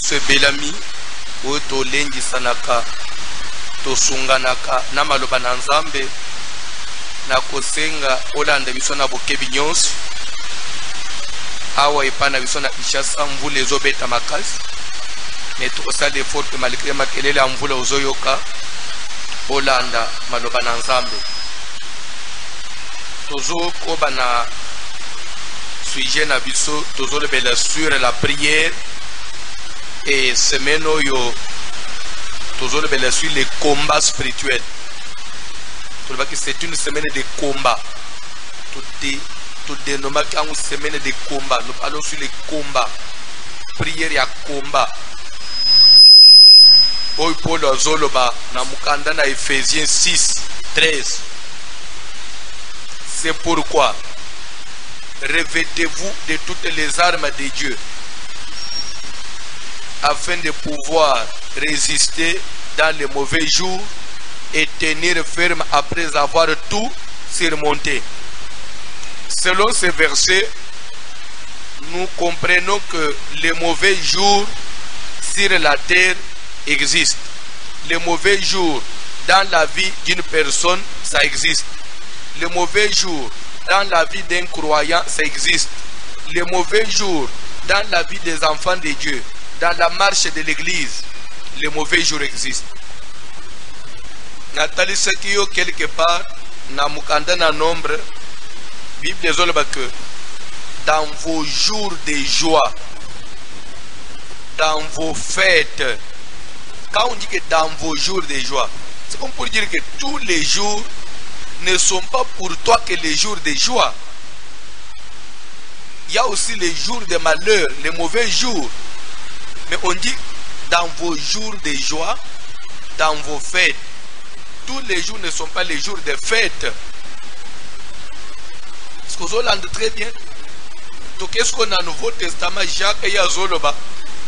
biso ebelami oyo tolengisanaka tosunganaka na maloba na Nzambe na kosenga olanda biso na bokebi nyonso awa epa na biso na Kinshasa mvula ezobeta makasi me tokosala effort pe malgré makelele ya mvula ozoyoka olanda maloba na Nzambe tozokoba na sujet na biso tozolobela sur la prière et semaine oyo tozolobela sur les combats spirituels. C'est une semaine de combat. Tout dénommé une semaine de combat. Nous parlons sur les combats. Prière et combat. Oy Paul azoloba na mukanda na Ephésiens 6, 13. C'est pourquoi revêtez-vous de toutes les armes de Dieu afin de pouvoir résister dans les mauvais jours et tenir ferme après avoir tout surmonté. Selon ce verset, nous comprenons que les mauvais jours sur la terre existent. Les mauvais jours dans la vie d'une personne, ça existe. Les mauvais jours dans la vie d'un croyant, ça existe. Les mauvais jours dans la vie des enfants de Dieu, dans la marche de l'église, les mauvais jours existent. Nathalie Sekio quelque part, na mukanda na nombre, Bible ezoloba que dans vos jours de joie, dans vos fêtes, quand on dit que dans vos jours de joie, c'est comme pour dire que tous les jours ne sont pas pour toi que les jours de joie. Il y a aussi les jours de malheur, les mauvais jours. Mais on dit dans vos jours de joie, dans vos fêtes. Tous les jours ne sont pas les jours de fête. Est-ce que vous entendez très bien? Donc est-ce qu'on a un Nouveau Testament, Jacques et Yazoloba,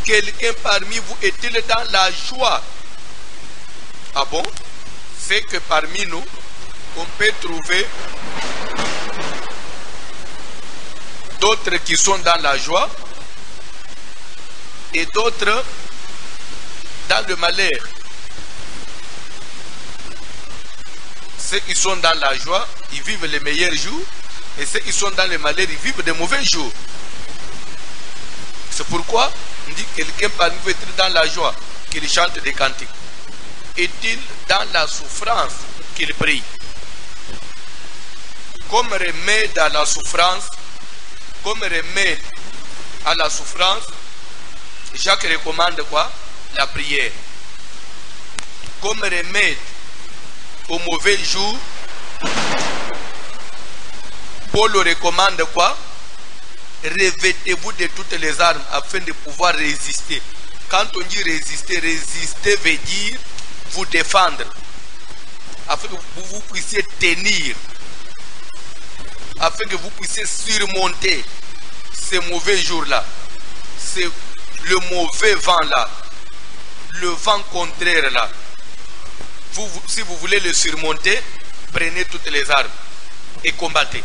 quelqu'un parmi vous est-il dans la joie? Ah bon? C'est que parmi nous, on peut trouver d'autres qui sont dans la joie et d'autres dans le malheur. Ceux qui sont dans la joie, ils vivent les meilleurs jours, et ceux qui sont dans le malheur, ils vivent des mauvais jours. C'est pourquoi on dit que quelqu'un parmi vous est dans la joie, qu'il chante des cantiques. Est-il dans la souffrance qu'il prie? Comme remède à la souffrance, comme remède à la souffrance, Jacques recommande quoi? La prière. Comme remède au mauvais jour, Paul recommande quoi? Revêtez-vous de toutes les armes afin de pouvoir résister. Quand on dit résister, résister veut dire vous défendre, afin que vous puissiez tenir, afin que vous puissiez surmonter ces mauvais jours-là, c'est le mauvais vent-là, le vent contraire là. Si vous voulez le surmonter, prenez toutes les armes et combattez.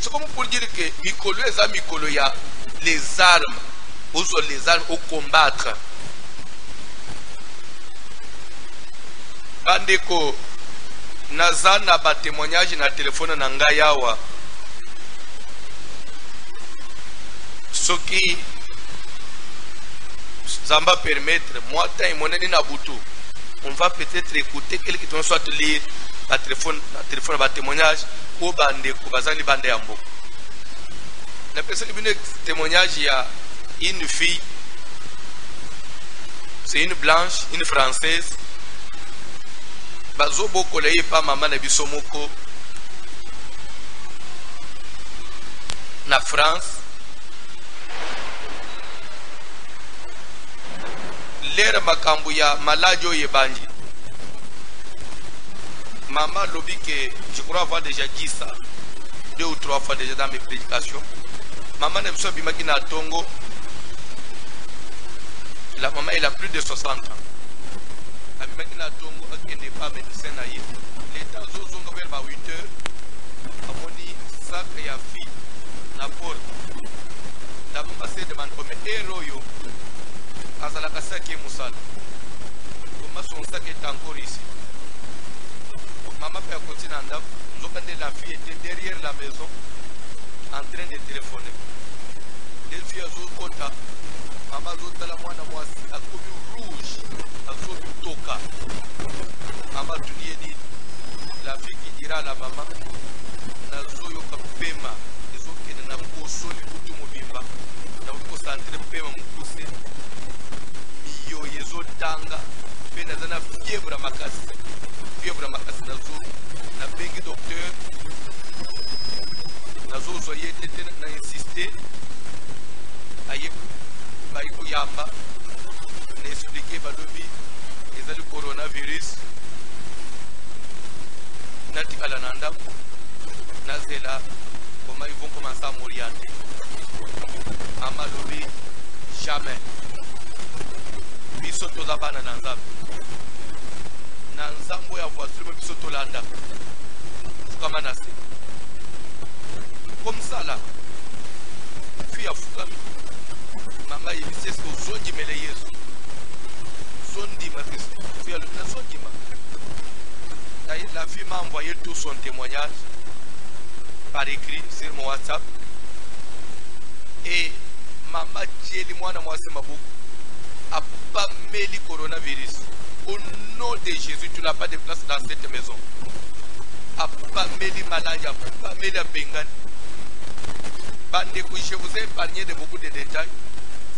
C'est comme pour dire que Mikolo et Mikolo, il y a les armes au combattre. Bandeko, nazana ba témoignage na téléphone na ngayawa. Ce qui Zamba permettre, moi, tant mon na butu. On va peut-être écouter quelqu'un soit lire la téléphone ba témoignage ou bandeko bazali bande yambo. La personne qui témoignage, il y a une fille, c'est une blanche, une française. Bazobo koleye pa maman na bisomoko na France. L'air makambu ya maladio yebanji. Maman lobby que je crois avoir déjà dit ça 2 ou 3 fois déjà dans mes prédications. Maman ne me bimaki na Tongo. La maman elle a plus de 60 ans. Abimaki na Tongo akende pas médecin na ye. L'état zozonga vers 8 heures. Amoni sac ya fille na porte. La maman se demande comme héros yo. azalaka saki musala koma son sac est encore ici. Maman peut continuer en dame. La fille était derrière la maison en train de téléphoner. Les filles ont kota. Maman a la moine a commis rouge. A commis toka. Maman dit la fille qui dira à la maman na zoyo kapema ezo kene na kosoli kutu mobimba na concentre pema mukuse miyo yezo tanga pe na zana fièvre makasi na zo na bengi docteur na zo zoye tete na insister aye bayi kuyamba na expliquer balobi ezali coronavirus nati ala nanda nazela comment ils vont commencer à m'orienter. Amalobi jamais biso tozabana na nzambo ya voiture biso tolanda kama nase comme ça là fille afukami mama yebisi eske ozondimele yesu zondima kristo fille nazondima. La fille m'a envoyé tout son témoignage par écrit sur mon WhatsApp. Et maman Djeli Mwana Mwase Mabou a pas mis le coronavirus. Au nom de Jésus, tu n'as pas de place dans cette maison. A pas mis le maladie, a pas mis le bengan. Je vous ai épargné de beaucoup de détails.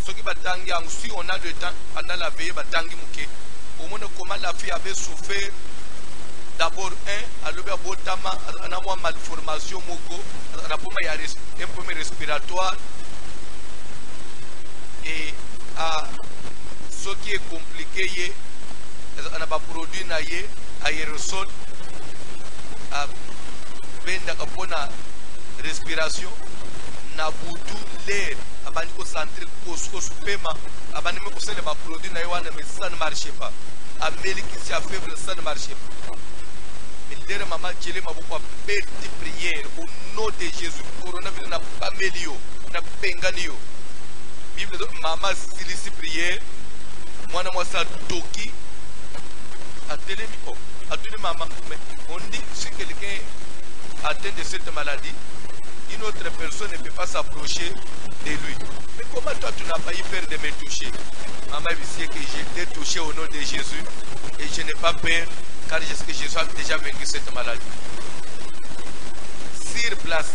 Ce qui va tanguer, si on a le temps, pendant la veille, va tanguer mouké. Au moins, comment la fille avait souffert. D'abord, à l'obéabotama, on a une malformation, un problème respiratoire. Et ce qui est compliqué, on a un produit aérosol, une respiration, on a l'air, on a concentré sur le paiement, on a un produit mais ça ne marche pas. Amérique qui a faible, ça ne marche pas. Mais maman Djeli m'a beaucoup appelé prière au nom de Jésus. Coronavirus n'a pas mélio, n'a pas enganio. Bible de maman silici prière. Moi na moi ça toki. A télémiko. A tenu maman. Mais on dit que si quelqu'un atteint de cette maladie, une autre personne ne peut pas s'approcher de lui. Mais comment toi tu n'as pas eu peur de me toucher? Maman dit que j'ai été touché au nom de Jésus et je n'ai pas peur. Car je sais que Jésus a déjà vaincu cette maladie. Sur place,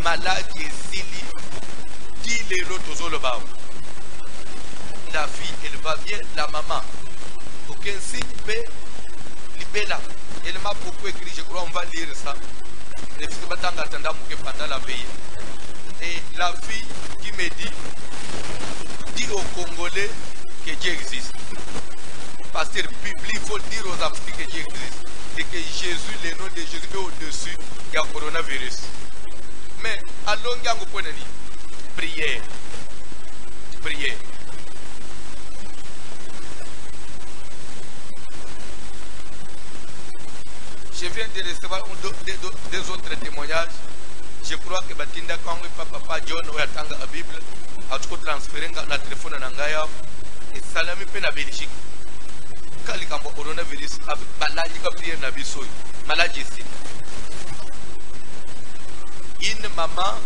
maladie et Zili, dit les autres au bas. La fille, elle va bien, la maman. Aucun signe, mais libella. Elle m'a beaucoup écrit, je crois, on va lire ça. Les filles qui attendent pendant la veille. Et la fille qui me dit aux Congolais que Dieu existe. Pasteur biblique, il faut dire aux Africains que Dieu existe et que Jésus, le nom de Jésus est au-dessus du coronavirus. Mais allons à prière. Prière. Je viens de recevoir des autres témoignages. Je crois que Batinda Kangwe, Papa John, ou Atanga la Bible, a tout transféré dans le téléphone en Angaya et Salami Pena Belgique. Quand le coronavirus a maladie qui a prié na biso maladie ici. Une maman,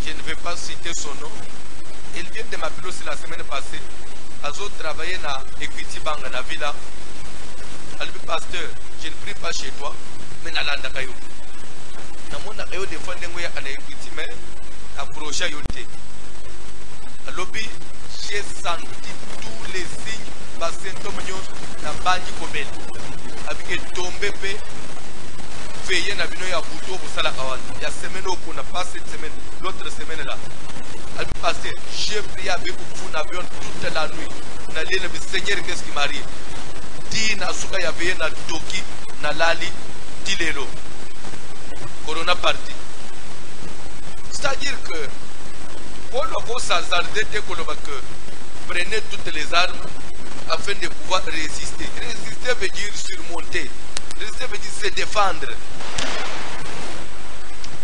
je ne vais pas citer son nom, elle vient de m'appeler aussi la semaine passée. Elle a travaillé dans Equity Bank dans la villa. Elle dit pasteur, je ne prie pas chez toi, mais dans l'anda kayo. Dans mon akayo défendre ngoya à Equity mais approcher yote. Alors j'ai senti tous les signes. Symptômes na banji kobel avec tomber pe veiller na bino ya buto pour sala kawan ya semaine au na pas cette semaine l'autre semaine là al passé j'ai prié avec vous na avion toute la nuit na lile le Seigneur qu'est-ce qui m'arrive di na suka ya veiller na toki na lali dilelo corona parti c'est-à-dire que pour le s'azarder dès que prenez toutes les armes afin de pouvoir résister. Résister veut dire surmonter. Résister veut dire se défendre.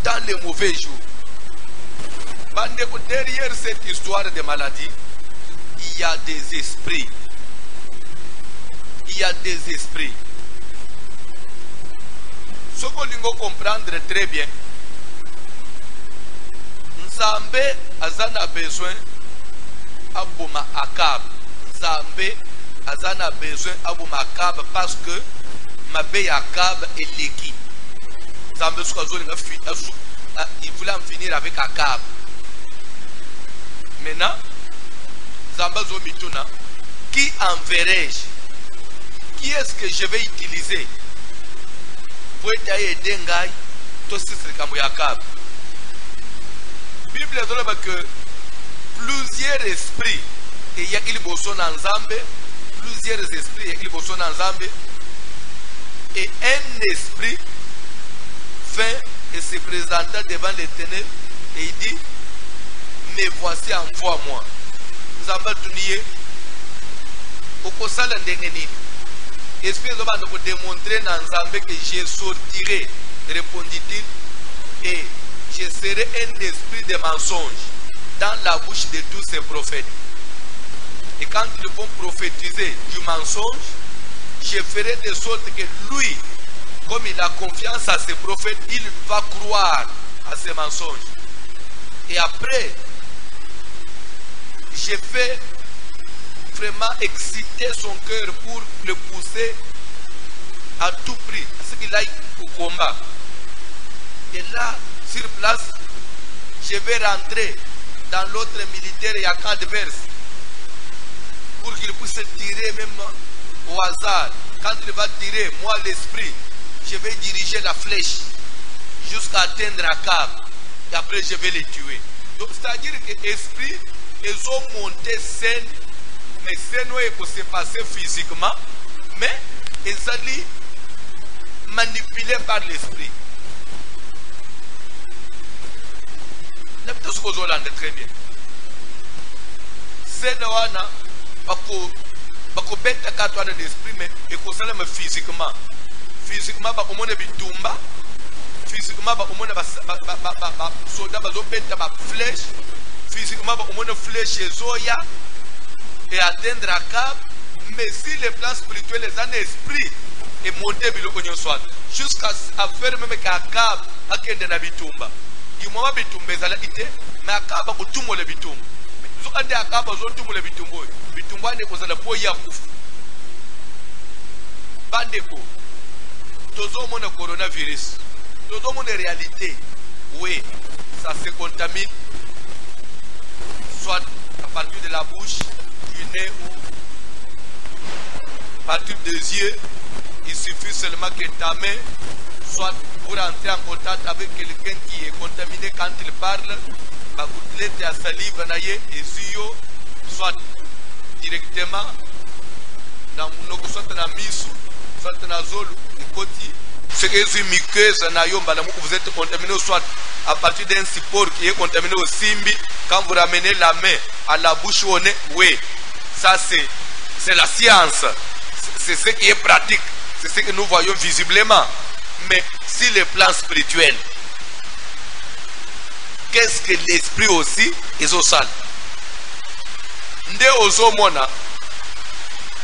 Dans les mauvais jours, Derrière cette histoire de maladie, il y a des esprits. Il y a des esprits. Ce qu'on doit comprendre très bien, Nzambe azana besoin aboma Akab. Nzambe azana besoin aboma Akab parce que mabe Akab est l'équipe. Nzambe il voulait en finir avec Akab. Maintenant, Nzambe zomituna, qui enverrai-je? Qui est-ce que je vais utiliser pour aider Ngai to sisrikamu Akab? Bible dit que plusieurs esprits et y a qui bossent dans Nzambe, plusieurs esprits et qui bossent dans Nzambe, et un esprit vint et se présenta devant l'Éternel et il dit: me voici, envoie-moi. Nzambe tuniye okosala ndenge nini? Esprit de vous démontrer dans Nzambe que je sortirai, répondit-il, et je serai un esprit de mensonge dans la bouche de tous ces prophètes. Et quand ils vont prophétiser du mensonge, je ferai de sorte que lui, comme il a confiance à ses prophètes, il va croire à ces mensonges. Et après, je vais vraiment exciter son cœur pour le pousser à tout prix, à ce qu'il aille au combat. Et là, sur place, je vais rentrer dans l'autre militaire et à camp adverse pour qu'il puisse tirer même au hasard. Quand il va tirer, moi l'esprit, je vais diriger la flèche jusqu'à atteindre Akab. Et après, je vais les tuer. Donc, c'est-à-dire que l'esprit, ils ont monté scène, mais scène peut se passer physiquement, mais ils sont manipulés par l'esprit. Tout ce que vous avez très bien. C'est bako beta katwa l'esprit, mais et qu'on s'allume physiquement. Physiquement, bako mone bitumba. Physiquement, bako mone soldat bazo beta ba flèche. Physiquement, bako mone flèche zoya et atteindre Akab. Mais si les plans spirituels, les années esprit et monter biloko nyoswa jusqu'à faire même qu'Akab akende na bitumba. Il m'a bitumba zala ite, mais Akab ko tumo le bitumba. Ande Akaba zo tumu le bitumbo bitumbo ande ko zala po ya kufu bandeko tozo mona coronavirus tozo mona réalité. Oui, ça se contamine soit à partir de la bouche, du nez ou à partir des yeux. Il suffit seulement que ta main soit pour entrer en contact avec quelqu'un qui est contaminé quand il parle. Ma gouttelette à salive naye et suyo soit directement dans mon soit na misu soit na zolu et koti ce que est muqueuse na yomba vous êtes contaminé soit à partir d'un support qui est contaminé au simbi. Quand vous ramenez la main à la bouche au nez, oui, ça c'est la science, c'est ce qui est pratique, c'est ce que nous voyons visiblement. Mais si le plan spirituel, qu'est-ce que l'esprit aussi est au sale? Nde ozomona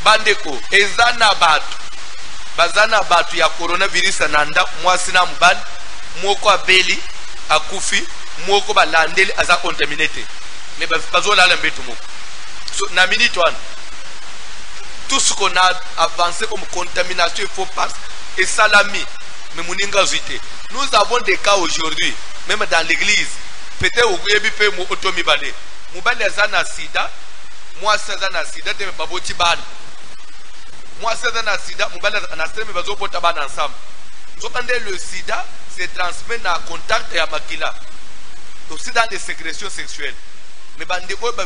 bandeko ezana batu bazana batu ya coronavirus nanda mwasi na mbali moko abeli akufi moko balandeli aza contaminated mais bazola la mbetu moko so na minute one tout ce qu'on a avancé comme contamination il faut passer et salami mais muninga zité. Nous avons des cas aujourd'hui même dans l'église. Peut-être au Guébipe ou Otomibale. Moubale zana sida, moi c'est zana sida, de baboti ban. Moi c'est zana sida, moubale anastre bazo potaban ensemble. Donc le sida se transmet dans contact et à makila. Aussi dans des sécrétions sexuelles. Mais bande ko ba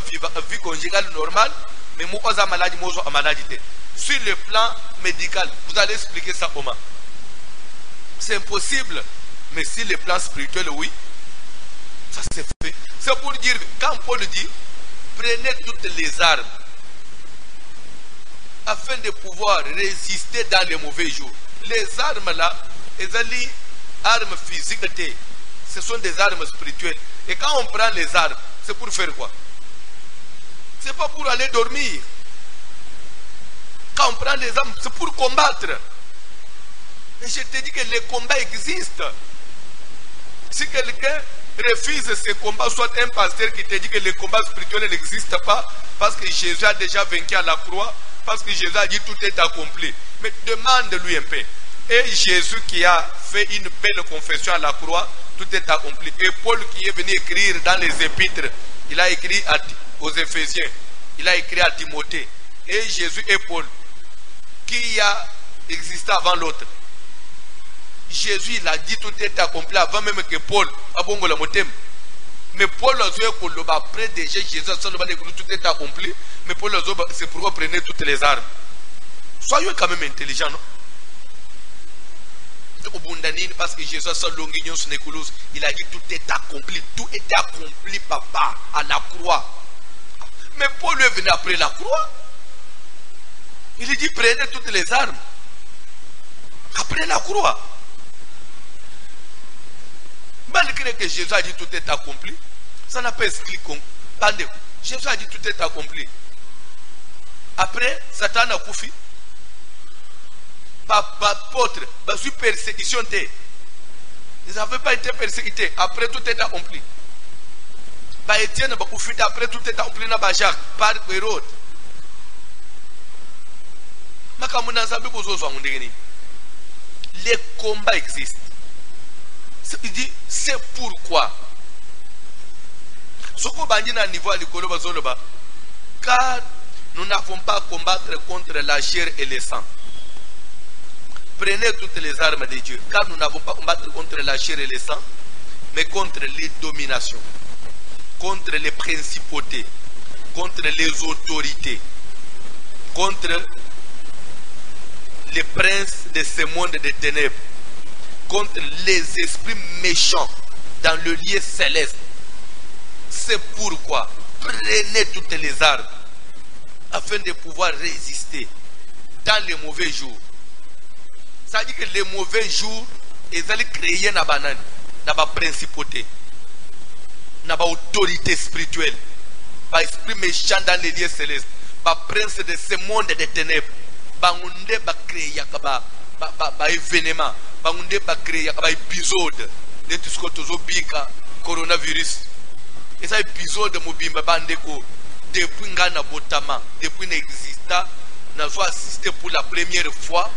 vie conjugale normale, mais moi oza maladie mozo a maladie. Sur le plan médical, vous allez expliquer ça comment? C'est impossible. Mais sur le plan spirituel, oui. Ça c'est fait. C'est pour dire, quand Paul dit, prenez toutes les armes afin de pouvoir résister dans les mauvais jours. Les armes là, les armes physiques, ce sont des armes spirituelles. Et quand on prend les armes, c'est pour faire quoi? C'est pas pour aller dormir. Quand on prend les armes, c'est pour combattre. Et je te dis que les combats existent. Si quelqu'un refuse ces combats, soit un pasteur qui te dit que les combats spirituels n'existent pas, parce que Jésus a déjà vaincu à la croix, parce que Jésus a dit tout est accompli. Mais demande-lui un peu. Et Jésus qui a fait une belle confession à la croix, tout est accompli. Et Paul qui est venu écrire dans les épîtres, il a écrit aux Éphésiens, il a écrit à Timothée. Et Jésus et Paul, qui a existé avant l'autre. Jésus il a dit tout est accompli avant même que Paul a bon le motem. Mais Paul a dit après déjà Jésus a dit tout est accompli. Mais Paul a dit c'est pourquoi prenez toutes les armes. Soyez quand même intelligents, non? Parce que Jésus a il a dit tout est accompli. Tout était accompli, papa, à la croix. Mais Paul est venu après la croix. Il dit prenez toutes les armes. Après la croix. Malgré que Jésus a dit tout est accompli, ça n'a pas écrit comme. Attendez, Jésus a dit tout est accompli. Après, Satan a koufi. Apôtre, sur persécution. Ils n'avaient pas été persécutés. Après, tout est accompli. Étienne, après, tout est accompli dans Jacques, par Hérode. Les combats existent. Il dit, c'est pourquoi. Ce qu'on va dire à niveau de car nous n'avons pas à combattre contre la chair et le sang. Prenez toutes les armes de Dieu, car nous n'avons pas à combattre contre la chair et le sang, mais contre les dominations, contre les principautés, contre les autorités, contre les princes de ce monde des ténèbres, contre les esprits méchants dans le lieu céleste. C'est pourquoi prenez toutes les armes afin de pouvoir résister dans les mauvais jours. Ça veut dire que les mauvais jours, ils allaient créer une banane, une principauté, une autorité spirituelle, un esprit méchant dans les lieux célestes, un prince de ce monde des ténèbres, un créer un événement. Bangunde bakre ya épisode de tout ce que tu as coronavirus. Et ça épisode mobimba bandeko depuis ngana botama depuis n'exista n'a soit assisté pour la première fois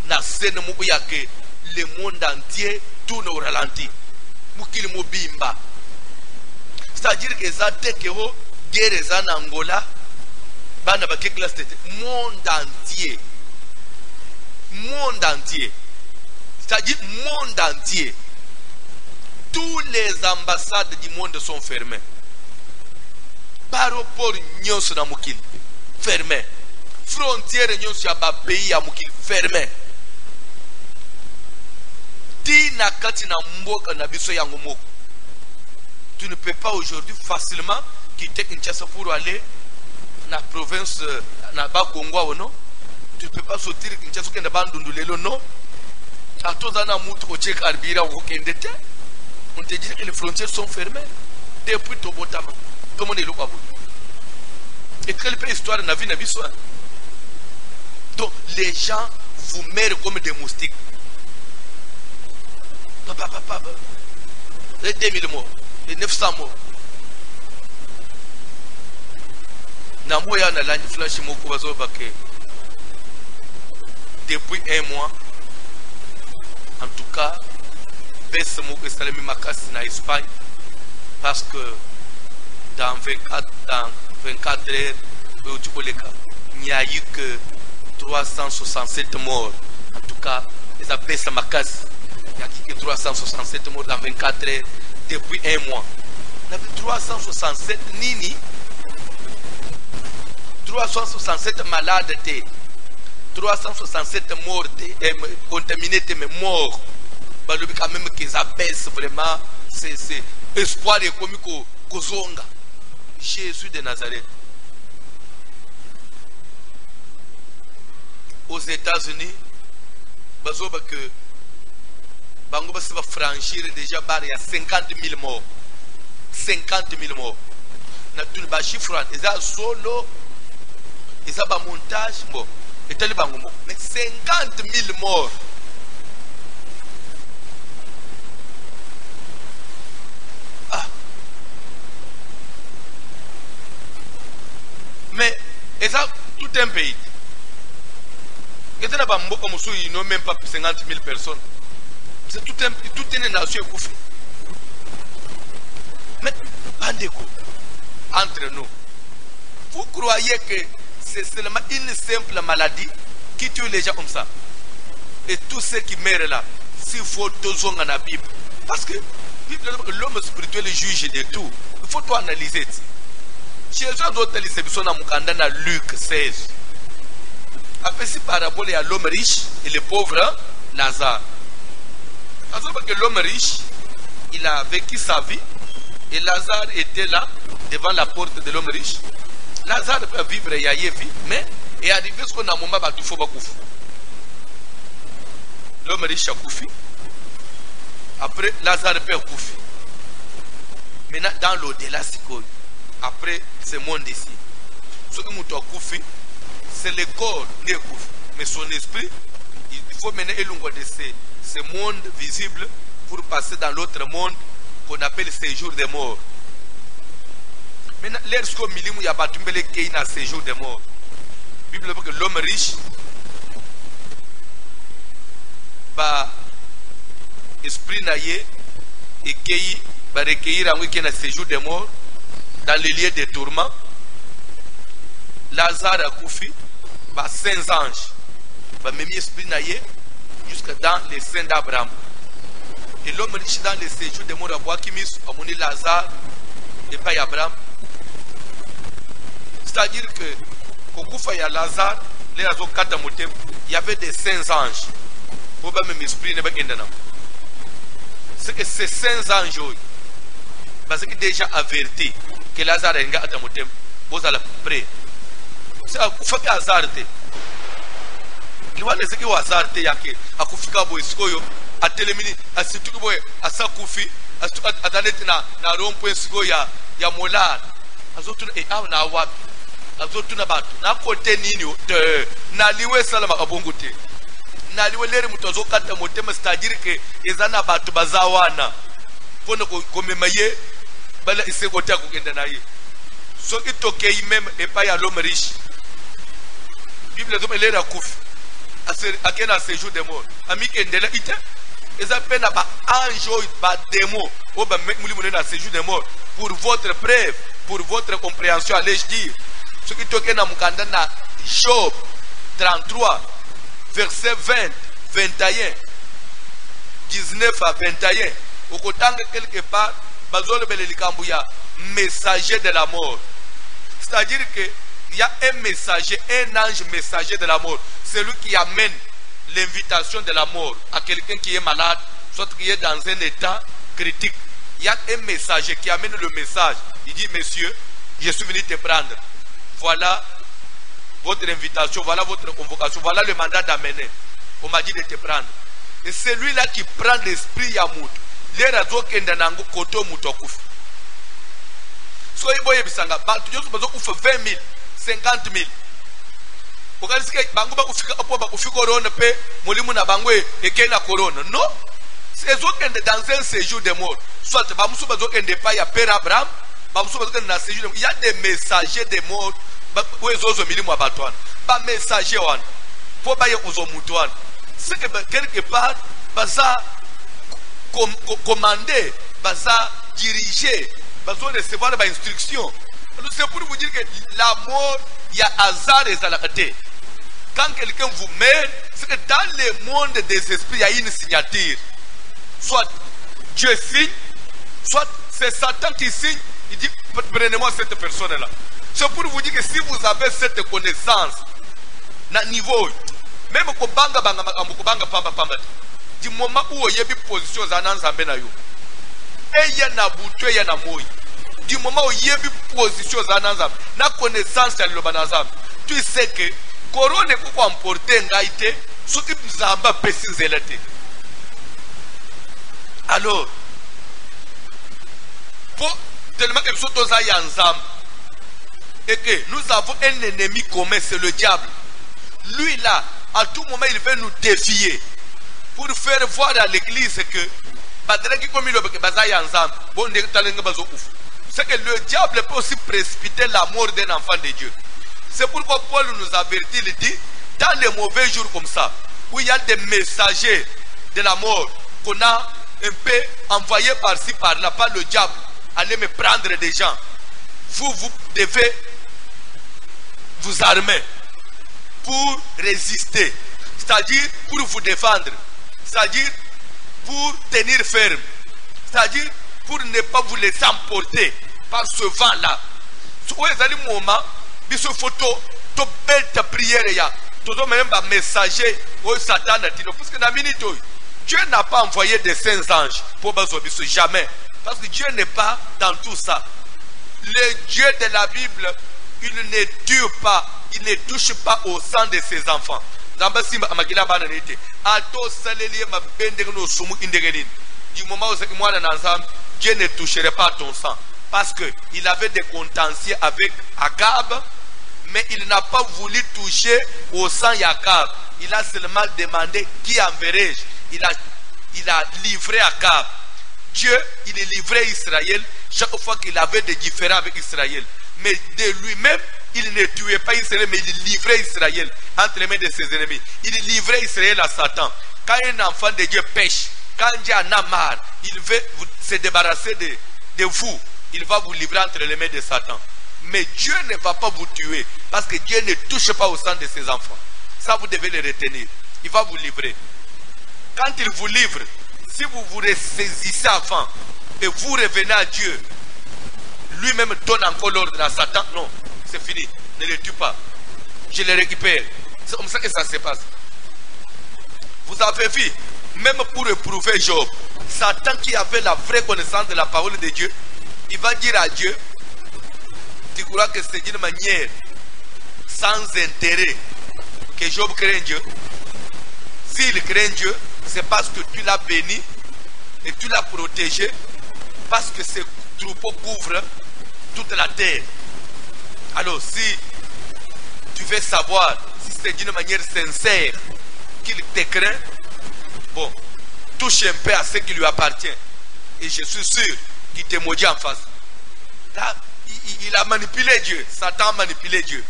na scène moko ya que le monde entier tourne au ralenti. Mukili mobimba. C'est-à-dire que ça te que ho guerre en Angola bana ba classe tete monde entier. Monde entier. C'est-à-dire monde entier. Tous les ambassades du monde sont fermées. Aéroport nyonso na mukili fermé. Frontière nyonso ya ba pays ya mukili fermé. Tina kati na mboka na biso yango moko. Tu ne peux pas aujourd'hui facilement quitter Kinshasa pour aller na province na ba Congo non. Tu ne peux pas sortir Kinshasa kenda bandundulelo non. On te dit que les frontières sont fermées depuis Tobotama. Comment est-ce que et quelle histoire n'a vu n'a. Donc les gens vous meurent comme des moustiques. Les 2000 morts, les 900 morts. Namoya na langue flash moko bazo baké. Depuis un mois. En tout cas, baisse mon Salami Makas en Espagne parce que dans 24 heures, il n'y a eu que 367 morts. En tout cas, les baisse Makas, il n'y a eu que 367 morts dans 24 heures depuis un mois. On a vu 367 nini, 367 malades. 367 morts, contaminés, mais morts. Quand même qu'ils abaissent vraiment, c'est espoir et comme Kozonga. Jésus de Nazareth. Aux États-Unis, bazoba que Bango va franchir déjà il y a 50 000 morts. 50 000 morts. Nous avons chiffre, ils ont solo, ils ont un montage, bon, et tel mais 50 000 morts. Ah. Mais, ils ont tout un pays. Ils n'ont même pas 50 000 personnes. C'est toute une nation qui fait. Mais, entre nous, vous croyez que c'est seulement une simple maladie qui tue les gens comme ça? Et tous ceux qui meurent là, s'il faut tous dans la Bible. Parce que l'homme spirituel est juge de tout. Il faut tout analyser. Jésus a d'autres listes dans Luc 16. Après, si parabole, il y a l'homme riche et le pauvre Lazare. Parce que l'homme riche, il a vécu sa vie. Et Lazare était là, devant la porte de l'homme riche. Lazare peut vivre, il y a vie, mais il est arrivé ce qu'on a un moment, il faut pas couper. L'homme riche a coupé. Après, Lazare peut couper. Maintenant, dans l'au-delà, après ce monde ici, ce que nous avons coupé, c'est le corps qui est coupé. Mais son esprit, il faut mener le de ce monde visible pour passer dans l'autre monde qu'on appelle séjour des morts. Maintenant, lorsqu'on milime, il y a pas de séjour des morts. La Bible dit que l'homme riche va esprit naïe et qui va recueillir un séjour des morts dans les lieux de tourment. Lazare a couffé, va 5 anges, va même esprit naïe jusque dans les saints d'Abraham. Et l'homme riche dans les séjours des morts à bois qui mis à mon Lazare et pas Abraham. C'est-à-dire que quand il y a Lazare, il y avait des saints anges. Pour pas même esprit ne pas c'est que ces saints anges, parce que déjà averti que Lazare est un motem, vous allez prêt. C'est à coup que Lazare te. Il va laisser que Lazare te yake. À coup fika boy skoyo. A telemini. A surtout boy. A sa koufi. A surtout à d'aller na rompoint skoyo ya molar. A surtout et a na wapi. A surtout na batu. Na côté nini te. Na liwe salama kabongote. Na liwe lere mutozo kata motem, c'est-à-dire que ezana batu bazawana. Pona komemaye. Bala ise côté à kugenda na ye. Ce qui toquait même et pas à l'homme riche. La Bible dit que l'homme riche a quel séjour des morts. Ami qui est là, ils appellent un ange, un démon, ou un séjour des morts. Pour votre preuve, pour votre compréhension, allez-je dire. Ce qui toquait dans Job 33, verset 20, 21, 19 à 21. Au côté quelque part, messager de la mort. C'est-à-dire qu'il y a un messager, un ange messager de la mort. C'est lui qui amène l'invitation de la mort à quelqu'un qui est malade, soit qui est dans un état critique. Il y a un messager qui amène le message. Il dit, monsieur, je suis venu te prendre. Voilà votre invitation, voilà votre convocation, voilà le mandat d'amener. On m'a dit de te prendre. Et c'est lui-là qui prend l'esprit Yamout. Les raisons qui sont dans le côté Moutokouf. Soyez boye bisanga, tu dis que 20 000, 50 000. Parce que bango ba kufika apo ba kufika corona pe mulimu na bangwe ekena corona. Non. C'est eux qui sont dans un séjour de mort. Soit ba musu ba zo kende pa ya père Abraham, ba musu ba zo kende na séjour de mort. Il y a des messagers de mort. Ba wezozo milimu abatwana. Ba messager wan. Po ba ye uzo mutu wan. C'est que quelque part baza commander, baza diriger, baza recevoir des instructions. C'est pour vous dire que la mort, il y a hasard et zalakate. Quand quelqu'un vous meurt, c'est que dans le monde des esprits, il y a une signature. Soit Dieu signe, soit c'est Satan qui signe, il dit prenez-moi cette personne-là. C'est pour vous dire que si vous avez cette connaissance, na niveau, même au banga pamba, du moment où il y a une position zanan zambena yo, et il y a na boutu, il y a na moi. Du moment où il y a une position zanan zam, na connaissance ya lobanazam, tu sais que corona ko emporter ngaite, ce qui zamba pesi zelete. Alors, tellement que et que nous avons un ennemi commun, c'est le diable. Lui là, à tout moment, il veut nous défier pour faire voir à l'église que c'est que le diable peut aussi précipiter la mort d'un enfant de Dieu. C'est pourquoi Paul nous avertit, il dit, dans les mauvais jours comme ça, où il y a des messagers de la mort qu'on a un peu envoyés par-ci par-là, par le diable, aller me prendre des gens. Vous devez vous armer pour résister, c'est-à-dire pour vous défendre, c'est-à-dire pour tenir ferme, c'est-à-dire pour ne pas vous laisser emporter par ce vent-là. Où est le moment, biso photo, to bête prière ya, to même pas messager au Satan parce que dans minute Dieu n'a pas envoyé des saints anges pour baso biso jamais, parce que Dieu n'est pas dans tout ça. Le Dieu de la Bible, il ne tue pas, il ne touche pas au sang de ses enfants. Du moment où Dieu ne toucherait pas ton sang, parce qu'il avait des contentieux avec Akab, mais il n'a pas voulu toucher au sang d'Akab. Il a seulement demandé qui enverrai-je. Il a livré Akab. Dieu, il est livré Israël chaque fois qu'il avait des différends avec Israël. Mais de lui-même, il ne tuait pas Israël, mais il livrait Israël entre les mains de ses ennemis. Il livrait Israël à Satan. Quand un enfant de Dieu pêche, quand Dieu en a marre, il veut se débarrasser de vous. Il va vous livrer entre les mains de Satan. Mais Dieu ne va pas vous tuer, parce que Dieu ne touche pas au sang de ses enfants. Ça, vous devez le retenir. Il va vous livrer. Quand il vous livre, si vous vous ressaisissez avant et vous revenez à Dieu, lui-même donne encore l'ordre à Satan. Non, c'est fini. Ne le tue pas. Je le récupère. C'est comme ça que ça se passe. Vous avez vu, même pour éprouver Job, Satan qui avait la vraie connaissance de la parole de Dieu, il va dire à Dieu, tu crois que c'est d'une manière sans intérêt que Job craint Dieu? S'il craint Dieu, c'est parce que tu l'as béni et tu l'as protégé, parce que ses troupeaux couvrent toute la terre. Alors si tu veux savoir si c'est d'une manière sincère qu'il te craint, bon, touche un peu à ce qui lui appartient et je suis sûr qu'il te maudit en face. Là, il a manipulé Dieu. Satan a manipulé Dieu.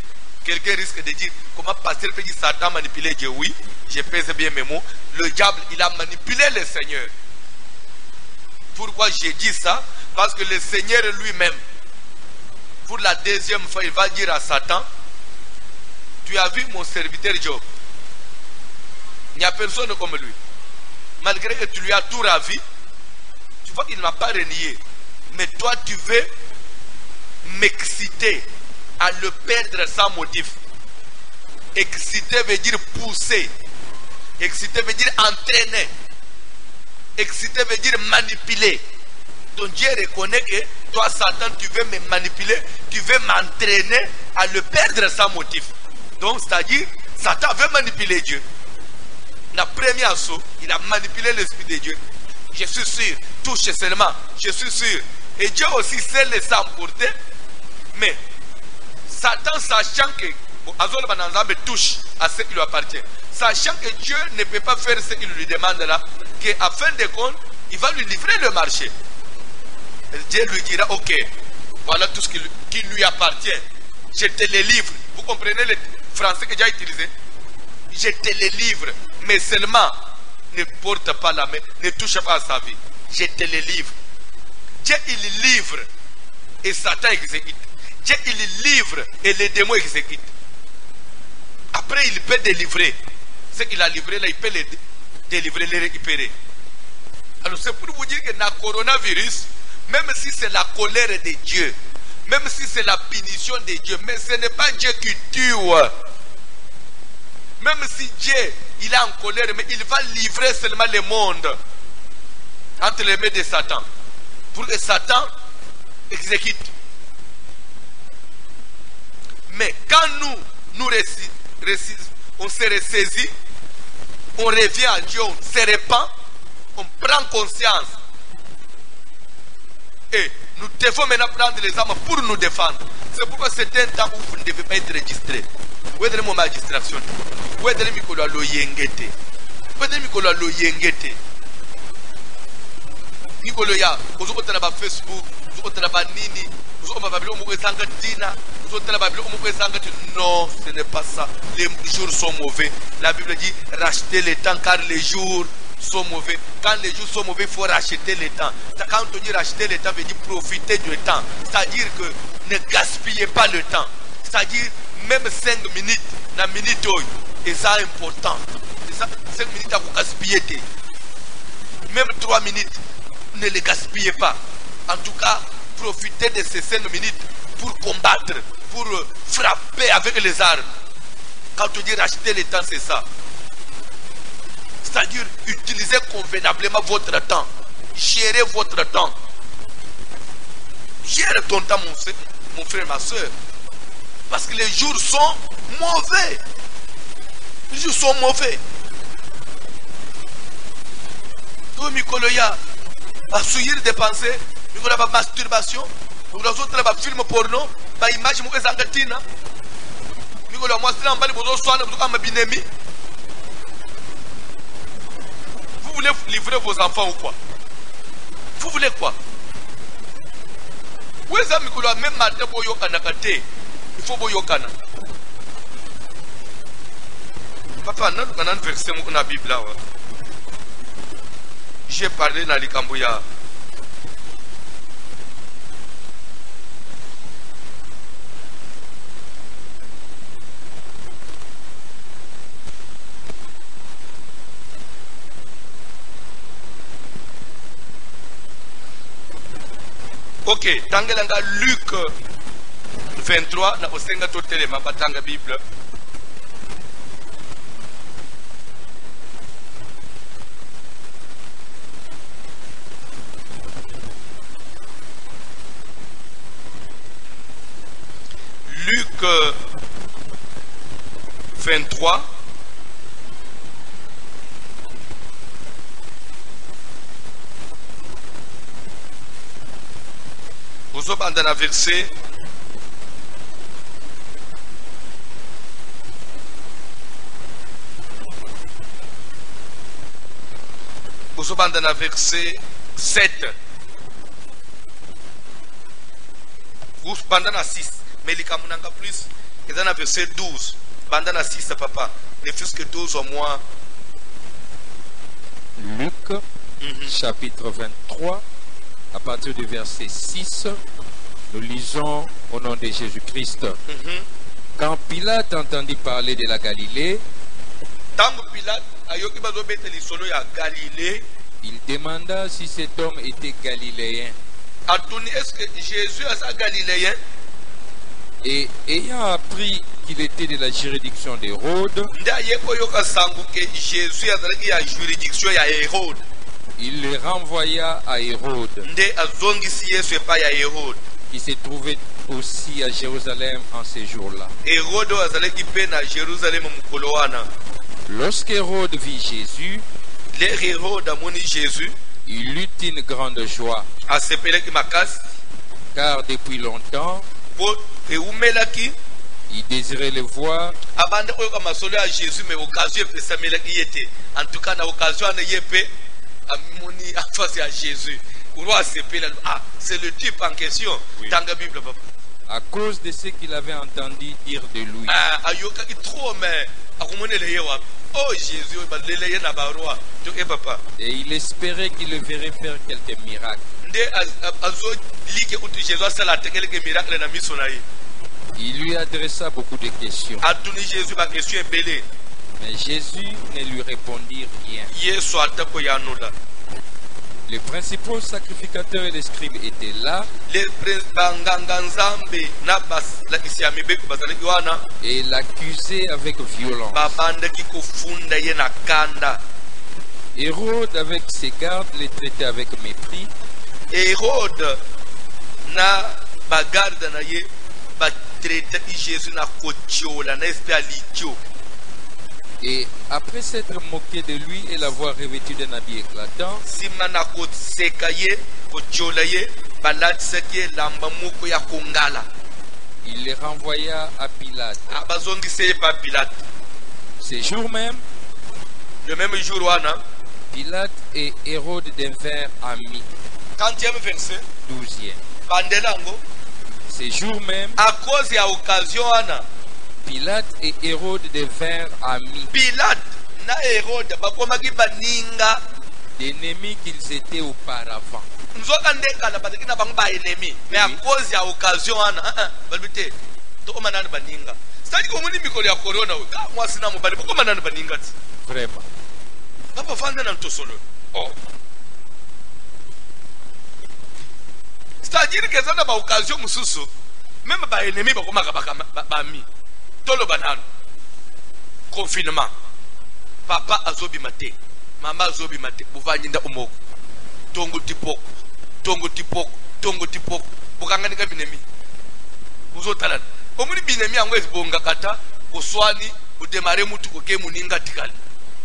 Quelqu'un risque de dire, comment pasteur peut dire Satan a manipulé Dieu? Oui, je pèse bien mes mots. Le diable, il a manipulé le Seigneur. Pourquoi j'ai dit ça? Parce que le Seigneur lui-même, pour la deuxième fois, il va dire à Satan, tu as vu mon serviteur Job? Il n'y a personne comme lui. Malgré que tu lui as tout ravi, tu vois qu'il ne m'a pas renié. Mais toi, tu veux m'exciter à le perdre sans motif. Exciter veut dire pousser. Exciter veut dire entraîner. Exciter veut dire manipuler. Donc Dieu reconnaît que toi, Satan, tu veux me manipuler, tu veux m'entraîner à le perdre sans motif. Donc, c'est-à-dire, Satan veut manipuler Dieu. La première saut, il a manipulé l'Esprit de Dieu. Je suis sûr, touche seulement, je suis sûr. Et Dieu aussi sait les emporter. Mais Satan, sachant que Azol Bananzambe touche à ce qui lui appartient, sachant que Dieu ne peut pas faire ce qu'il lui demande là, qu'à fin de compte, il va lui livrer le marché. Et Dieu lui dira, ok, voilà tout ce qui lui appartient. Je te le livre. Vous comprenez le français que j'ai utilisé? Je te le livre, mais seulement ne porte pas la main, ne touche pas à sa vie. Je te le livre. Dieu il livre et Satan exécute. Dieu il livre et les démons exécutent. Après il peut délivrer. Ce qu'il a livré là, il peut les délivrer, les récupérer. Alors c'est pour vous dire que dans le coronavirus, même si c'est la colère de Dieu, même si c'est la punition de Dieu, mais ce n'est pas Dieu qui tue. Même si Dieu il est en colère, mais il va livrer seulement le monde entre les mains de Satan, pour que Satan exécute. Mais quand on se ressaisit, on revient à Dieu, on se répand, on prend conscience. Et nous devons maintenant prendre les armes pour nous défendre. C'est pourquoi c'est un temps où vous ne devez pas être registré. Où est mon magistration? Où est Mikolo Loyengete? Où est Mikolo Loyengete? Mikolo ya, vous avez na Facebook, vous avez na nini, vous avez na Bible, vous avez na Tina, vous avez na Bible, vous avez na. Non, ce n'est pas ça. Les jours sont mauvais. La Bible dit rachetez le temps car les jours sont mauvais. Quand les jours sont mauvais, il faut racheter le temps. Quand on dit racheter le temps, veut dire profiter du temps. C'est-à-dire que ne gaspillez pas le temps. C'est-à-dire même 5 minutes, la minute, et ça important. 5 minutes à vous gaspiller. Même 3 minutes, ne les gaspillez pas. En tout cas, profitez de ces 5 minutes pour combattre, pour frapper avec les armes. Quand on dit racheter le temps, c'est ça. C'est-à-dire utilisez convenablement votre temps. Gérez votre temps. Gère ton temps, mon frère, ma soeur. Parce que les jours sont mauvais. Les jours sont mauvais. Tout Mikoloya, à souillir des pensées, il y a masturbation, il y a film porno, il y a image de Zangatina. Il y a vous voulez livrer vos enfants ou quoi? Vous voulez quoi? Où est-ce que même matin pour yokana kate? Il faut yokana. Papa, on a un verset dans la Bible là. J'ai parlé dans les Cambouya. Ok, tangelanga Luc 23 na osenga totelema batanga Bible. Luc 23 vous êtes dans le verset vous êtes dans le verset 7 vous pendant la 6 mais les Kamunanga plus et dans le verset 12 pendant la 6 papa ne fût-ce que 12 au moins. Luc chapitre 23 à partir du verset 6, nous lisons au nom de Jésus-Christ. Quand Pilate entendit parler de la Galilée, il demanda si cet homme était galiléen. Est-ce que Jésus est galiléen? Et ayant appris qu'il était de la juridiction d'Hérode, il le renvoya à Hérode, qui se trouvait aussi à Jérusalem en ces jours-là. Lorsqu'Hérode vit Jésus, il eut une grande joie, car depuis longtemps, il désirait le voir. En tout cas, l'occasion à Jésus. C'est le type en question. Oui. À cause de ce qu'il avait entendu dire de lui. Et il espérait qu'il le verrait faire quelques miracles. Il lui adressa beaucoup de questions. Mais Jésus ne lui répondit rien. Les principaux sacrificateurs et les scribes étaient là. Et l'accusaient avec violence. Hérode, avec ses gardes, les traitait avec mépris. Hérode na bagarde na ye ba traiter Jésus na kochola na espéalitio. Et après s'être moqué de lui et l'avoir revêtu d'un habit éclatant, balatisaki lamba moko ya kongala. Il les renvoya à Pilate. Bazongise pa Pilate. Ce jour même, le même jour wana, Pilate et Hérode devinrent amis. 30e verset, 12e. Bandelango. Ce jour même, à cause de l'occasion, Pilate et Hérode devinrent amis. Pilate na Hérode bakomaki baninga d'ennemis qu'ils étaient auparavant. Mais à cause de l'occasion, balbite to manana baninga. C'est-à-dire que moni mikolo ya corona ka moi sina mo bali ko manana baninga. Vraiment. Papa fanda na to solo. Oh. C'est-à-dire que ça na ba occasion mususu même ba ennemi ba komaka ba mi. Tolo banana. Confinement. Papa azobi mate. Mama azobi mate. Buvanyinda umoko. Tongo tipoko. Tongo tipoko. Tongo tipoko. Bukangani ka binemi. Uzotalana. Omuni binemi angwezi bonga kata. Oswani. Udemare mutu koke muninga tikali.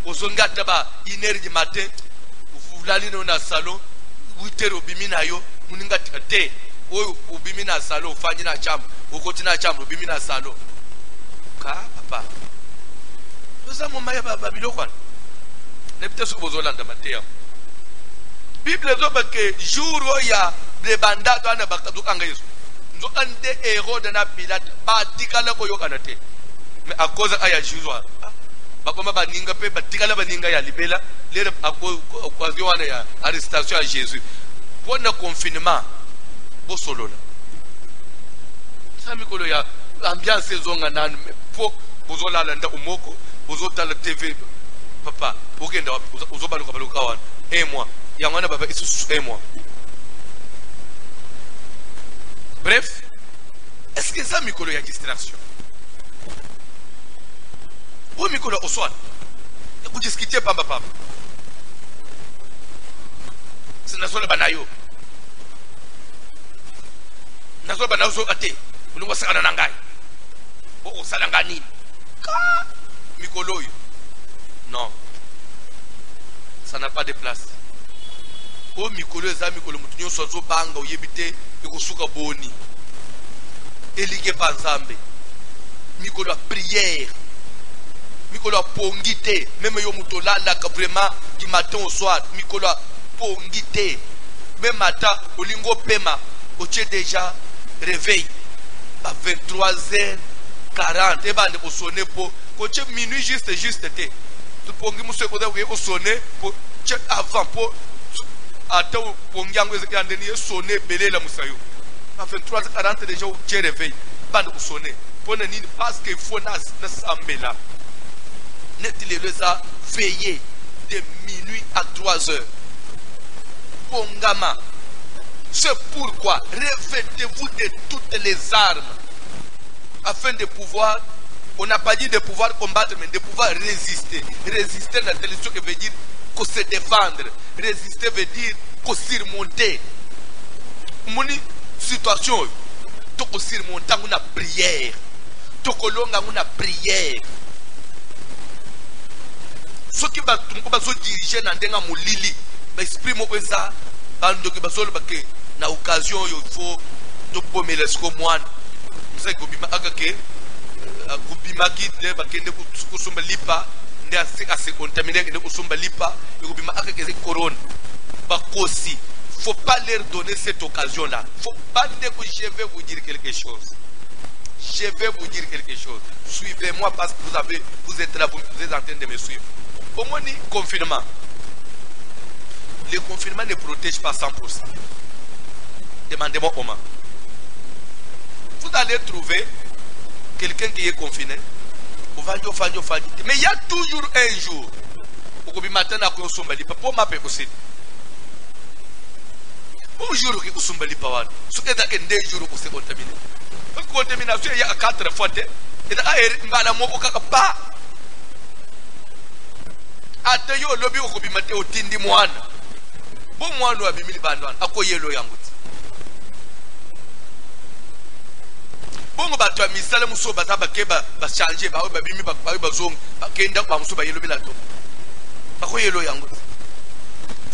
Osongata ba. Inerji mate. Ufulani na salon. Uitero ubimina yo. Muninga tikate. Oyo ubimina salon. Ufanyi na chambu. Ukoti na chambu. Ubimina salon. Ka papa. Oza mumaya baba bilokwana. Nebite sukubozolanda mateya. Bible zoba ke jour ya de bandato ana bakazukanga Yesu. Nzokande Hérode na Pilate batikala ko yokana te. Mais à cause aya juzwa. Bakoma baninga pe batikala baninga ya libela lere occasion wana ya arrestation à Jésus. Pour le confinement bo solola. Sami kolo ya ambiance zonga nanu po bozolala nda umoko bozotala TV papa okenda uzobaluka baluka wana moi yangwana baba isusu moi. Bref, est-ce que ça mikolo ya distraction ou mikolo oswan ku discuter pamba papa sina sola banayo nazo banazo ate ulungo sakana nangai o salanga nini ka mikolo yo. Non, ça n'a pas de place. O mikolo eza mikolo mutu nyonso azobanga oyebite ekosuka boni elige pa nzambe mikolo ya prière mikolo ya pongite même yo mutu olalaka vraiment du matin au soir mikolo ya pongite même matin olingo pema otie déjà réveil à 23h40 ebande kosone po kotie minuit juste te pongi muso ko ko sonner pour check avant pour attends pongi yango ezekandeni ye sonner belela musayo à 23h40 déjà au réveil bande ko sonner pour nini parce que il faut na sambela net les ça veiller de minuit à 3h pongama. C'est pourquoi revêtez-vous de toutes les armes afin de pouvoir. On n'a pas dit de pouvoir combattre, mais de pouvoir résister. Résister dans telle chose que veut dire qu'on se défendre. Résister veut dire qu'on surmonter. Mon situation, tu peux surmonter une prière. Tu peux une prière. Ce qui va se diriger dans un molili, l'esprit m'a ça, bando qui va se le na occasion, il faut te pommer les scomoines. Vous savez que kubimaki le bakende kusumba lipa ndia sika se contaminer kende kusumba lipa ekubima akakeze corona bakosi. Faut pas leur donner cette occasion là. Faut pas dire que je vais vous dire quelque chose. Je vais vous dire quelque chose. Suivez-moi parce que vous êtes là, vous êtes en train de me suivre. Au moins ni confinement. Le confinement ne protège pas 100%. Demandez-moi comment. Vous allez trouver quelqu'un qui est confiné, mais il y a toujours un jour où il matin à consommer pour ma aussi. Bonjour qui consomme les paroles. Ce qui est un des jours où c'est contaminé. Parce que contamination il y a 4 fois. Et là, pas. Atayo lobby au bimate au tindi moine. Bon moine ou abimili bandwan. Akoyelo yangut. Bongo bato misala muso bata bakeba ba changer ba babimi ba zong bakenda kwa muso ba yelo bilato. Bakoyelo yangut.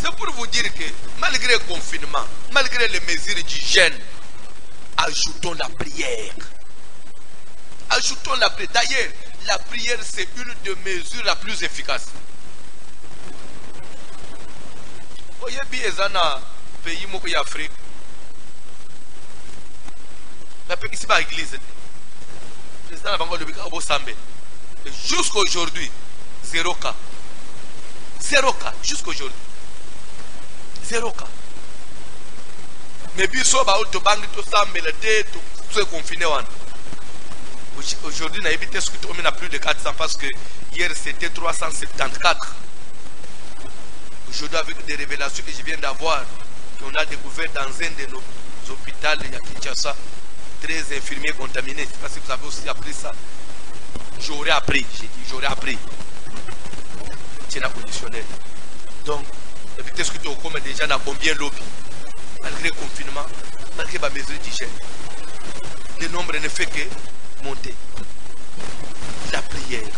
C'est pour vous dire que malgré le confinement, malgré les mesures d'hygiène, ajoutons la prière. Ajoutons la prière. D'ailleurs, la prière, c'est une des mesures la plus efficace. Voyez bien, dans les pays en Afrique, ici, pas l'église. Le président a vendu le Bikabo Sambe. Jusqu'à aujourd'hui, 0 cas. 0 cas, jusqu'à aujourd'hui. 0 cas. Mais biso ba autobangi to Sambe, tout est confiné. Aujourd'hui, on a évité ce que on a plus de 400 parce que hier c'était 374. Aujourd'hui, avec des révélations que je viens d'avoir, qu'on a découvert dans un de nos hôpitaux à Kinshasa, 13 infirmiers contaminés. Je ne sais pas si vous avez aussi appris ça. J'aurais appris, j'ai dit, j'aurais appris. C'est un conditionnel. Donc, éviter ce que tu as déjà dans combien lobby, malgré le confinement, malgré les mesures d'hygiène. Le nombre ne fait que monter. La prière.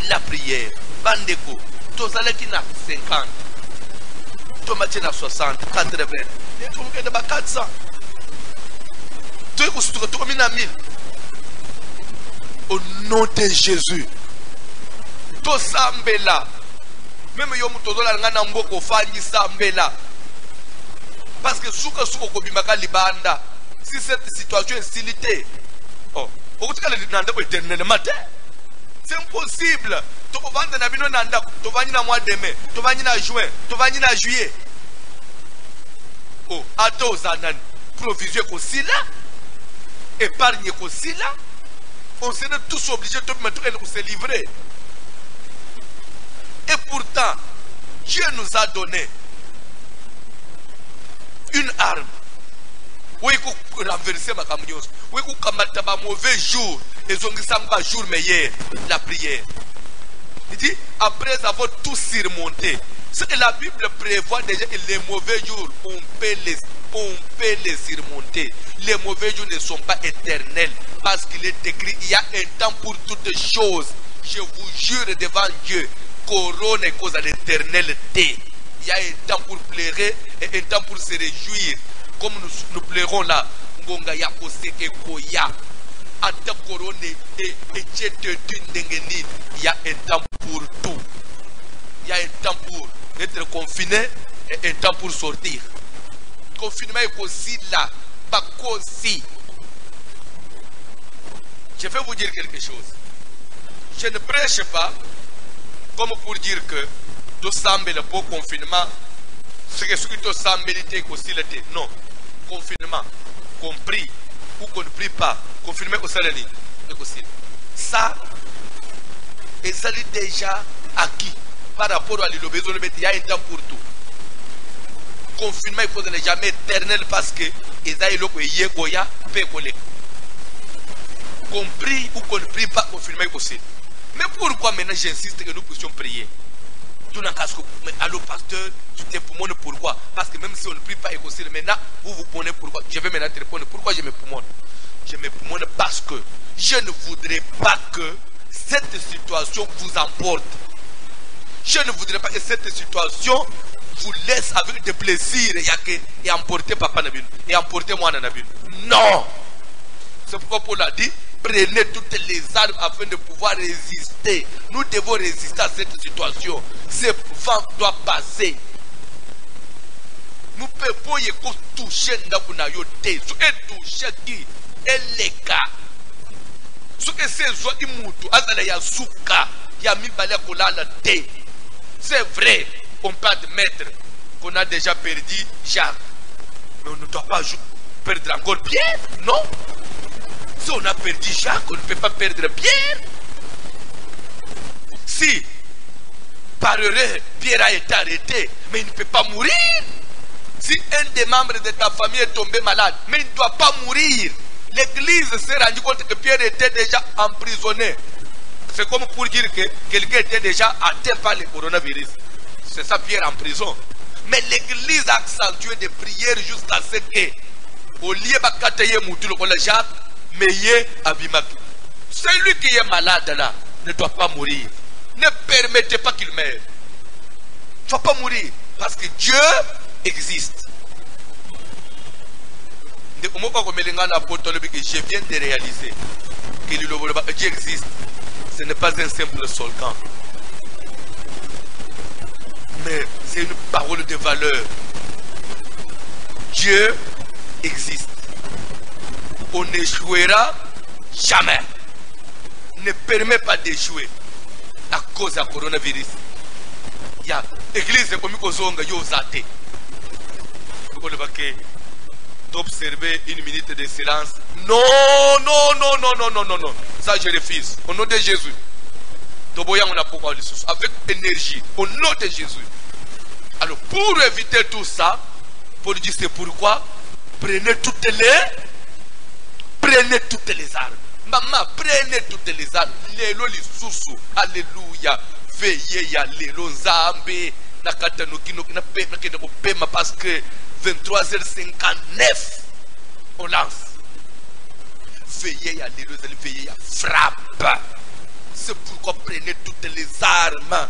La prière. Bandeko. Tozale qui n'a 50. Tomate n'a 60, 80. Les trucs de 400. Tu es à 1000. Au nom de Jésus. To sambela. Même yo mutozola ngana mboko fanyi sambela. Parce que souka kobimaka libanda. Si cette situation est silité, oh, c'est impossible. Tu peux vendre na bino nanda, tu vas na mois de mai, tu vas na juin, tu vas na juillet. Oh, ato zanan, provision aussi là, épargne aussi là. On serait tous obligés de se livrer. Et pourtant, Dieu nous a donné une arme. Oui, vous renverser ma camion. Oui, vous combattez un mauvais jour. Et vous avez un jour meilleur. La prière. Il dit, après avoir tout surmonté, ce que la Bible prévoit déjà, les mauvais jours, on peut les surmonter. Les mauvais jours ne sont pas éternels. Parce qu'il est écrit, il y a un temps pour toutes choses. Je vous jure devant Dieu, couronne est cause à l'éternalité. Il y a un temps pour pleurer et un temps pour se réjouir. Comme nous pleurons là, Ngonga ya koseke koya. Ata corone et il y a un temps pour tout. Il y a un temps pour être confiné et un temps pour sortir. Confinement est aussi là, pas aussi. Je vais vous dire quelque chose. Je ne prêche pas comme pour dire que tout semble le beau confinement. Ce que tout semble mériter aussi l'été. Non. Confinement, compris ou qu'on ne prie pas, confinement au salarié. Ça, et ça est déjà acquis par rapport à l'obéissance. Il y a un temps pour tout. Confinement, il faut jamais éternel parce que compris ou qu'on ne prie pas, confinement aussi. Mais pourquoi maintenant j'insiste que nous puissions prier? Mais allô pasteur, tu te poumonnes pourquoi? Parce que même si on ne prie pas écosile, maintenant vous prenez pourquoi? Je vais maintenant te répondre pourquoi je me poumonne. Je me poumonne parce que je ne voudrais pas que cette situation vous emporte. Je ne voudrais pas que cette situation vous laisse avec des plaisirs et emporter papa Nabine et emporter moi Nabine. Non! C'est pourquoi Paul a dit, prenez toutes les armes afin de pouvoir résister. Nous devons résister à cette situation. Ce vent doit passer. Nous ne pouvons pas toucher Ndakunayote. Ce qui est touché qui est le cas. Ce qui est soit imutu, azala ya souka, ya mibale kolala te. C'est vrai, on peut admettre qu'on a déjà perdu Jacques. Mais on ne doit pas perdre encore Pierre, non? Si on a perdu Jacques, on ne peut pas perdre Pierre. Si, par erreur, Pierre a été arrêté, mais il ne peut pas mourir. Si un des membres de ta famille est tombé malade, mais il ne doit pas mourir. L'église s'est rendue compte que Pierre était déjà emprisonné. C'est comme pour dire que quelqu'un était déjà atteint par le coronavirus. C'est ça Pierre en prison. Mais l'église a accentué des prières jusqu'à ce que, au lieu de Jacques, celui qui est malade là ne doit pas mourir. Ne permettez pas qu'il meure. va pas mourir. Parce que Dieu existe. Je viens de réaliser que Dieu existe. Ce n'est pas un simple slogan. Mais c'est une parole de valeur. Dieu existe. On n'échouera jamais. Ne permet pas d'échouer à cause du coronavirus. Il y a l'église comme il d'observer une minute de silence. Non. Ça je refuse. Au nom de Jésus. Avec énergie. Au nom de Jésus. Alors pour éviter tout ça, Paul dit c'est pourquoi prenez toutes les armes. Maman, prenez toutes les armes. Lelo lisusu. Alléluia. Veillez ya lelo nzambe. Nakata nokino na pema parce que 23h59 on lance. Veillez à l'église, veillez à frappe. C'est pourquoi prenez toutes les armes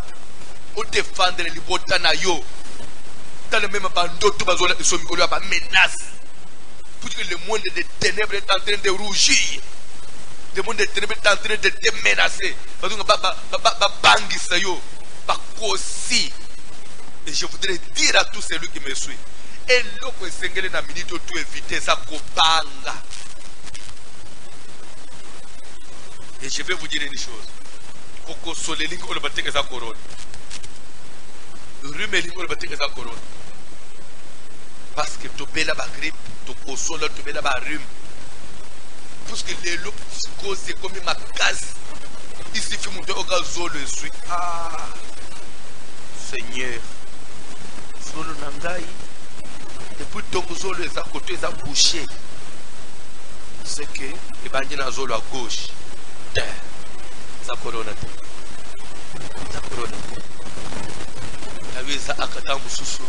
pour défendre les botanayo. Dans le même bando, tout le monde est menace. Pour que le monde des ténèbres est en train de rougir. Le monde des ténèbres est en train de te menacer. Et je voudrais dire à tous celui qui me suit. Et l'autre sengele na minute tout éviter ça kopanga. Et je vais vous dire une chose. Koko soleling ko le bateke sa corona. Rumeling ko le bateke sa corona. Parce que to bela ba grippe, to kosola to bela ba rhume. Parce que les loups c'est comme ma case. Ici fait monter au gazole le suis. Ah. Seigneur. Solo nangai. Depuis donc zolo les à côté les a bouché. C'est que les bandits na zolo à gauche. Ça corona. Ça corona. La vie ça akata mususu.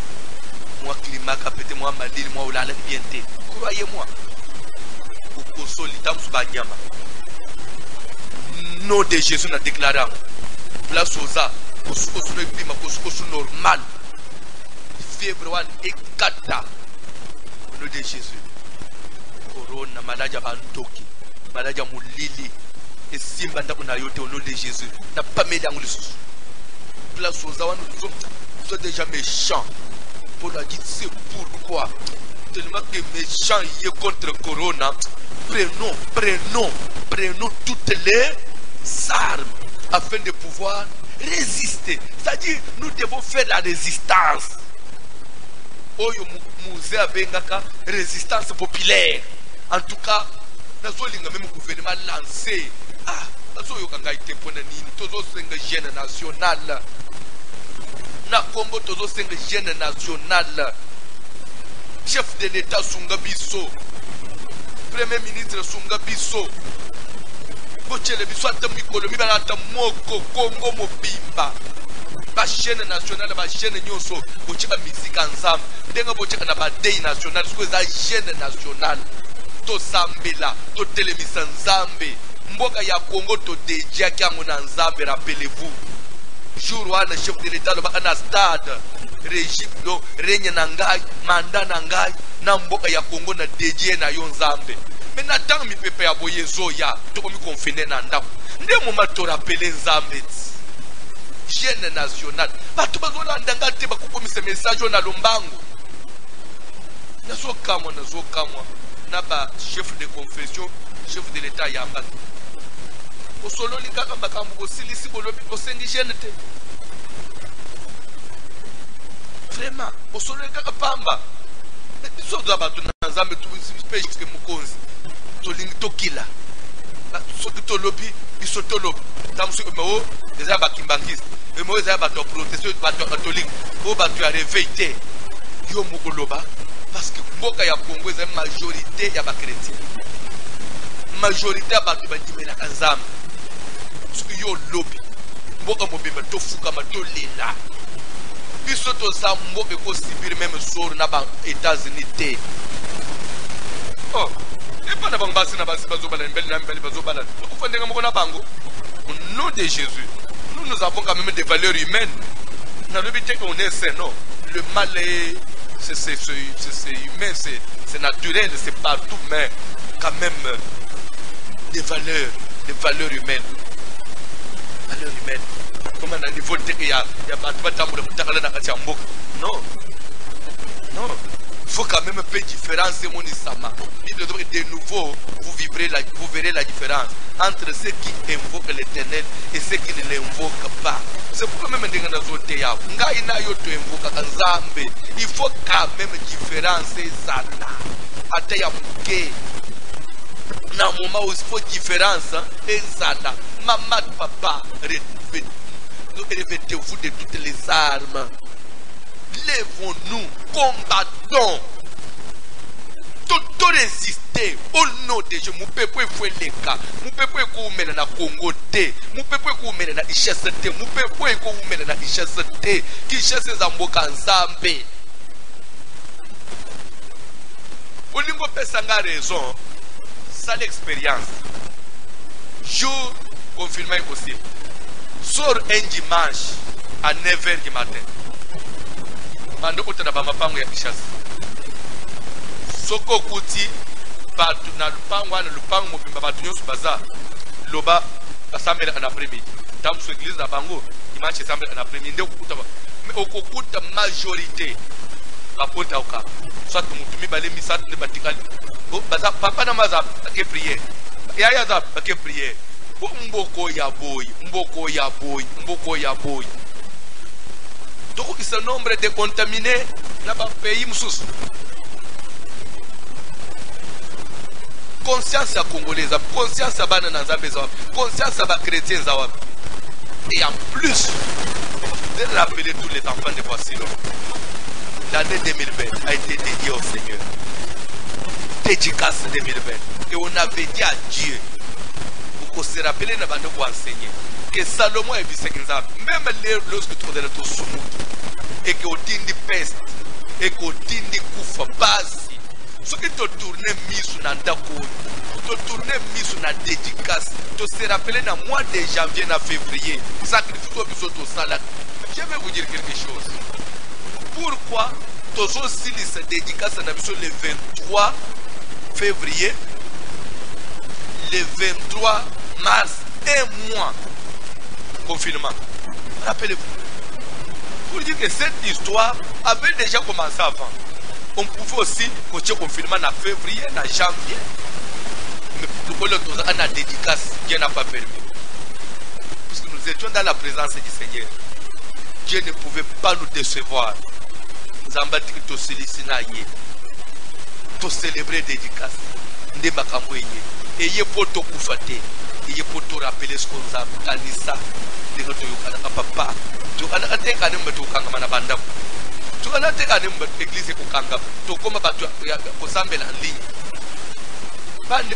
Moi climat capete moi malil moi olala bienté. Croyez-moi. Au solitam subanyama. Nom de Jésus n'a déclaré. Place aux a. Au climat normal. Fièvre et kata. Au nom de Jésus. Corona, maladie bantoki, maladie moulili. Et simba ndakuna yote au nom de Jésus. N'a pas mis dans le sous. Place aux a, nous sommes déjà méchants. Pour la dire c'est pourquoi. Tellement que méchants y est contre Corona. Prenons toutes les armes afin de pouvoir résister. C'est-à-dire, nous devons faire la résistance. Oyo musée abengaka résistance populaire. En tout cas, nous avons même gouvernement lancé. Ah, nous avons été pour nous jeune national. Na Congo, nous avons jeune national. Chef de l'État Sunga Bisso. Premier ministre Sunga Bisso. Bochele biso ata mikolo mibala ata moko Congo mobimba. Ba chaîne nationale ba chaîne nyonso bocheka musique ensemble. Ndenga bocheka na ba day national siko za chaîne nationale. To sambela, to telemisa nzambe. Mboka ya Congo to deja kyango na nzambe, rappelez-vous. Jour wana chef de l'État ba na stade. Régime do règne na ngai, mandat na ngai na mboka ya Congo na deje na yo nzambe. Mais n'attends mi pepe ya boye zoya to komi confiner na ndako. Nde moma to rappeler nzambe. Jeune national. Batu bazola ndanga te ba kokomisa message na lombango. Nazo kamwa na ba chef de confession, chef de l'État yamba. Osolo likaka makambo ko silisi bolobi ko sengi jeune te. Vraiment, osolo likaka pamba. Biso do batu na nzambe tu pêche que mukonzi. Tolingi tokila. Soki tolobi biso tolobi. Tamsu mo eza ba kimbangiste. Mo eza ba to protection ba to catholique. O ba tu a réveillé. Yo mukoloba parce que mboka ya Congo eza majorité ya ba chrétien. Majorité ya batu ba dimela kanzam. Soki yo lobi. Mboka mobimba to fuka ma to lela. Biso to sa mboka ko sibir même sor na ba États-Unis te. Oh, et pas d'abord basi na basi bazo bala mbeli na mbeli bazo bala. Ko fondeka moko na bango. Au nom de Jésus, nous avons quand même des valeurs humaines. On est sain, non. Le mal est, c'est humain, c'est naturel, c'est partout, mais quand même des valeurs humaines. Valeurs humaines. Comme à un niveau de il y a non. Non. Il faut quand même un peu de différence, mon Isama. De nouveau, vous verrez la différence entre ceux qui invoquent l'Éternel et ceux qui ne l'invoquent pas. C'est pourquoi même il faut quand même différencier ça. Dans un moment où il faut différence, et ça, maman, papa, revêtez-vous de toutes les armes. Lèvons-nous, combattons. Tout résister au nom de Dieu. Mon peuple est les cas. Mon peuple est comme na Congo T. Mon peuple est comme na Isheste. Mon peuple est comme na Isheste. Qui cherche à mboka nzambe. Olingo pesanga raison. Ça l'expérience. Jour confirmé possible. Sors un dimanche à 9h du matin. Mando kutana ba mapango ya Kishasa. Soko kuti batu na lupango na lupango mobimba batu nyoso baza loba assemblée en après-midi. Dans cette église na bango, dimanche assemblée en après-midi ndio kukuta okukuta majorité rapporta oka. Soit mutumi bale misat ne batikali. Baza papa na maza ke prier. Yaya za ke prier. Mboko ya boy, mboko ya boy, mboko ya boy. Donc il se nombre de contaminés dans le pays moussous. Conscience à Congolaise, conscience à Bananazabé, conscience à chrétien. Et en plus, de rappeler tous les enfants de Boissilo. L'année 2020 a été dédiée au Seigneur. Dédicace 2020. Et on avait dit à Dieu, pour qu'on se rappelle, nous avons enseigner. Que Salomon est vice-président, même lorsque tu es dans son et que tu es peste, et que tu es koufa basi, ce qui te tourne mis sur un dako, te tourne mis sur une dédicace, tu te rappelles dans le mois de janvier à février, sacrifice-toi sur ton salaire. Je vais vous dire quelque chose. Pourquoi tu as aussi cette dédicace le 23 février, le 23 mars, un mois? Confinement. Rappelez-vous. Pour dire que cette histoire avait déjà commencé avant. On pouvait aussi coacher confinement en février, en janvier. Mais pour le temps, on a dédicace, Dieu n'a pas permis. Puisque nous étions dans la présence du Seigneur. Dieu ne pouvait pas nous décevoir. Nous avons dit que tu sollicitaïe. Tu célébrer dédicace. Ndé makamboye. Et il faut te koufater. Il faut te rappeler ce qu'on a dit ça. Tu as papa. Tu as un tek à nous mettre au Kangamana Bandam. Tu as un tek à nous mettre l'église au Kangam. Tu as comme en ligne.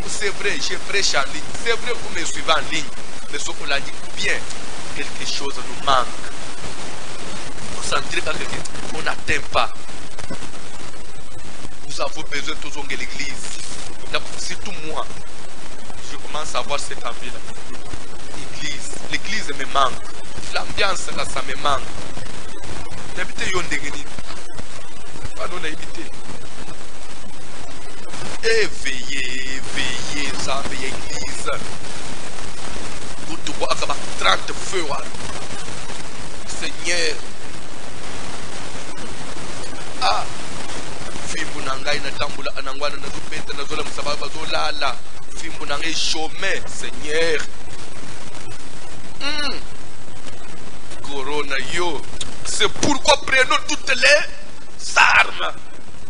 C'est vrai, j'ai prêché en ligne. C'est vrai que vous me suivez en ligne. Mais ce qu'on a dit bien, quelque chose nous manque. Vous sentez qu'on n'atteint pas. Vous avez besoin de tous de l'église. Surtout moi. Je commence à voir cette envie-là. L'église me manque. L'ambiance là, ça me manque. N'habitez yon degeni. Pas non habité. Éveillez, ça, veillez l'église. Vous te voyez comme 30 feux. Seigneur. Ah. Fimbu nangai na tambula anangwana na zupeta na zola musababa zolala. Fimbu nangai chômé, Seigneur. Corona yo. C'est pourquoi prenons toutes les armes.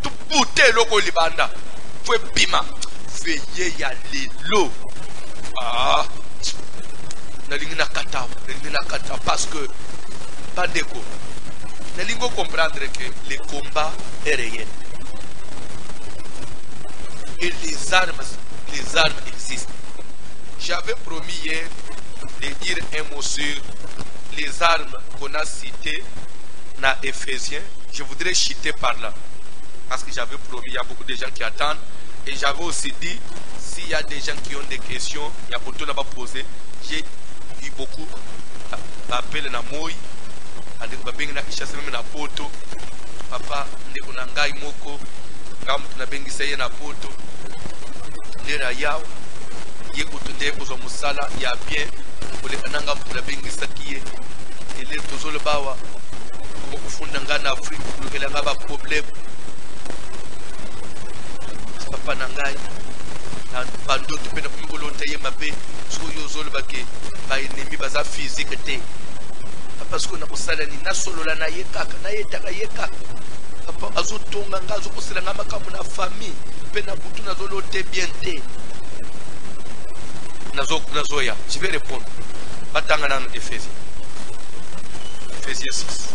Tout bouter loko libanda. Fue bima. Veillez ya lelo. Ah. Nalingina kata. Parce que Bandeko. Nalingo comprendre que le combat est réel. Et les armes existent. J'avais promis hier de dire un mot sur les armes qu'on a citées dans Éphésiens. Je voudrais chuter par là. Parce que j'avais promis, il y a beaucoup de gens qui attendent. Et j'avais aussi dit, s'il y a des gens qui ont des questions, il y a beaucoup de gens qui posé. J'ai eu beaucoup d'appels dans Moï. andeko babengi na Kinshasa meme na poto papa ndeko na ngai moko ngamu tunabengisa ye na poto ndera yao ye kutunde ko zo musala ya bien koleka nanga tunabengisa kiye ele tozolo bawa ko kufunda ngana Afrika kulekela ngaba problem papa na ngai na bando tupenda kumbolonta ye mabe so yo zolo bake ba ennemi baza physique te parce que na musala ni nasolola na ye kaka na ye taka ye kaka papa azotonga ngazo kusela ngama kamu na famille pe na butu nazolo te bien te nazoya je vais répondre batanga na Ephésiens 6.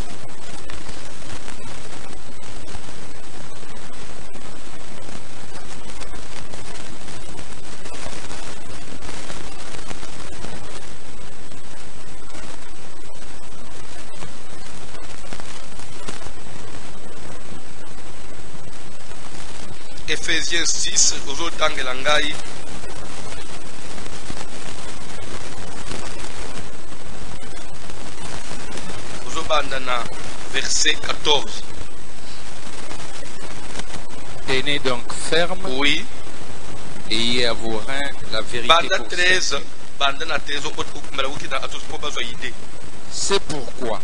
Ephésiens 6, ozotangela ngai ozobanda na verset 14. Tenez donc ferme. Oui. Ayez à vos reins la vérité. Banda 13, banda na 13 c'est pourquoi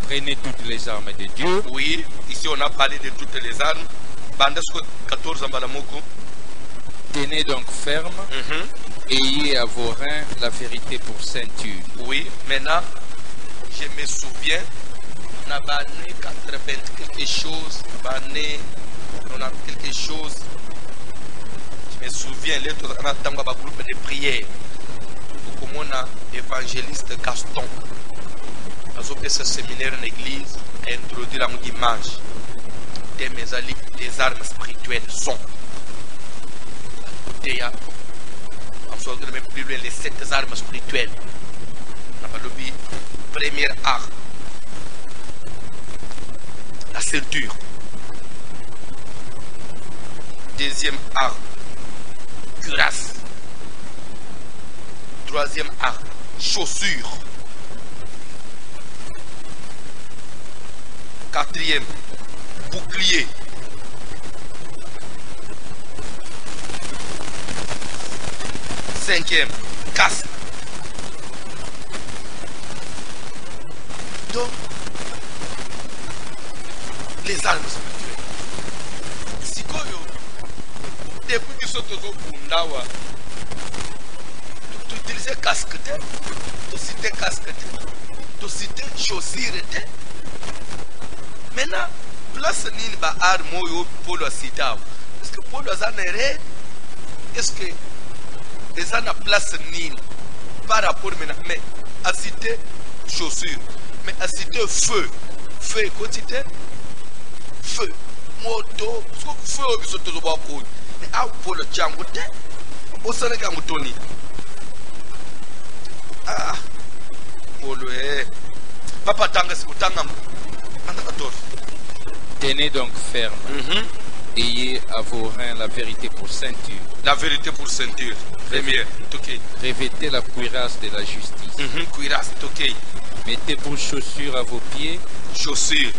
prenez toutes les armes de Dieu. Oui, ici on a parlé de toutes les armes. Banda 14 ambalamoko. Tenez donc ferme. Ayez à vos reins la vérité pour ceinture. Oui, maintenant je me souviens na bané 80 quelque chose, bané on a quelque chose. Je me souviens l'autre on a tango ba groupe de prière. Comme on a évangéliste Gaston. Azope ce séminaire en église a introduit la image des armes spirituelles sont. On sort même plus loin les 7 armes spirituelles. On a pas l'objet. Première arme, la ceinture. Deuxième arme, cuirasse. Troisième arme, chaussure. Quatrième, bouclier. Cinquième, casque. Donc, les armes spirituelles. Sikoyo, depuis que ce soit Bundawa, tu utilisais casque, tu citais casque, tu citais chaussure. Maintenant, place nini ba arme yo polo asita. Est-ce que polo azanere? Est-ce que les ana place nini par rapport maintenant mais à citer chaussure, mais à citer feu, feu quantité, feu, moto, feu au biso tozo ba ko. Mais a polo chango te. O sanaka mutoni. Ah. Polo Papa tanga sikutanga. Tenez donc ferme. Ayez à vos reins la vérité pour ceinture. La vérité pour ceinture. Première. Revêtez la cuirasse de la justice. Cuirasse. Mettez pour chaussures à vos pieds. Chaussures.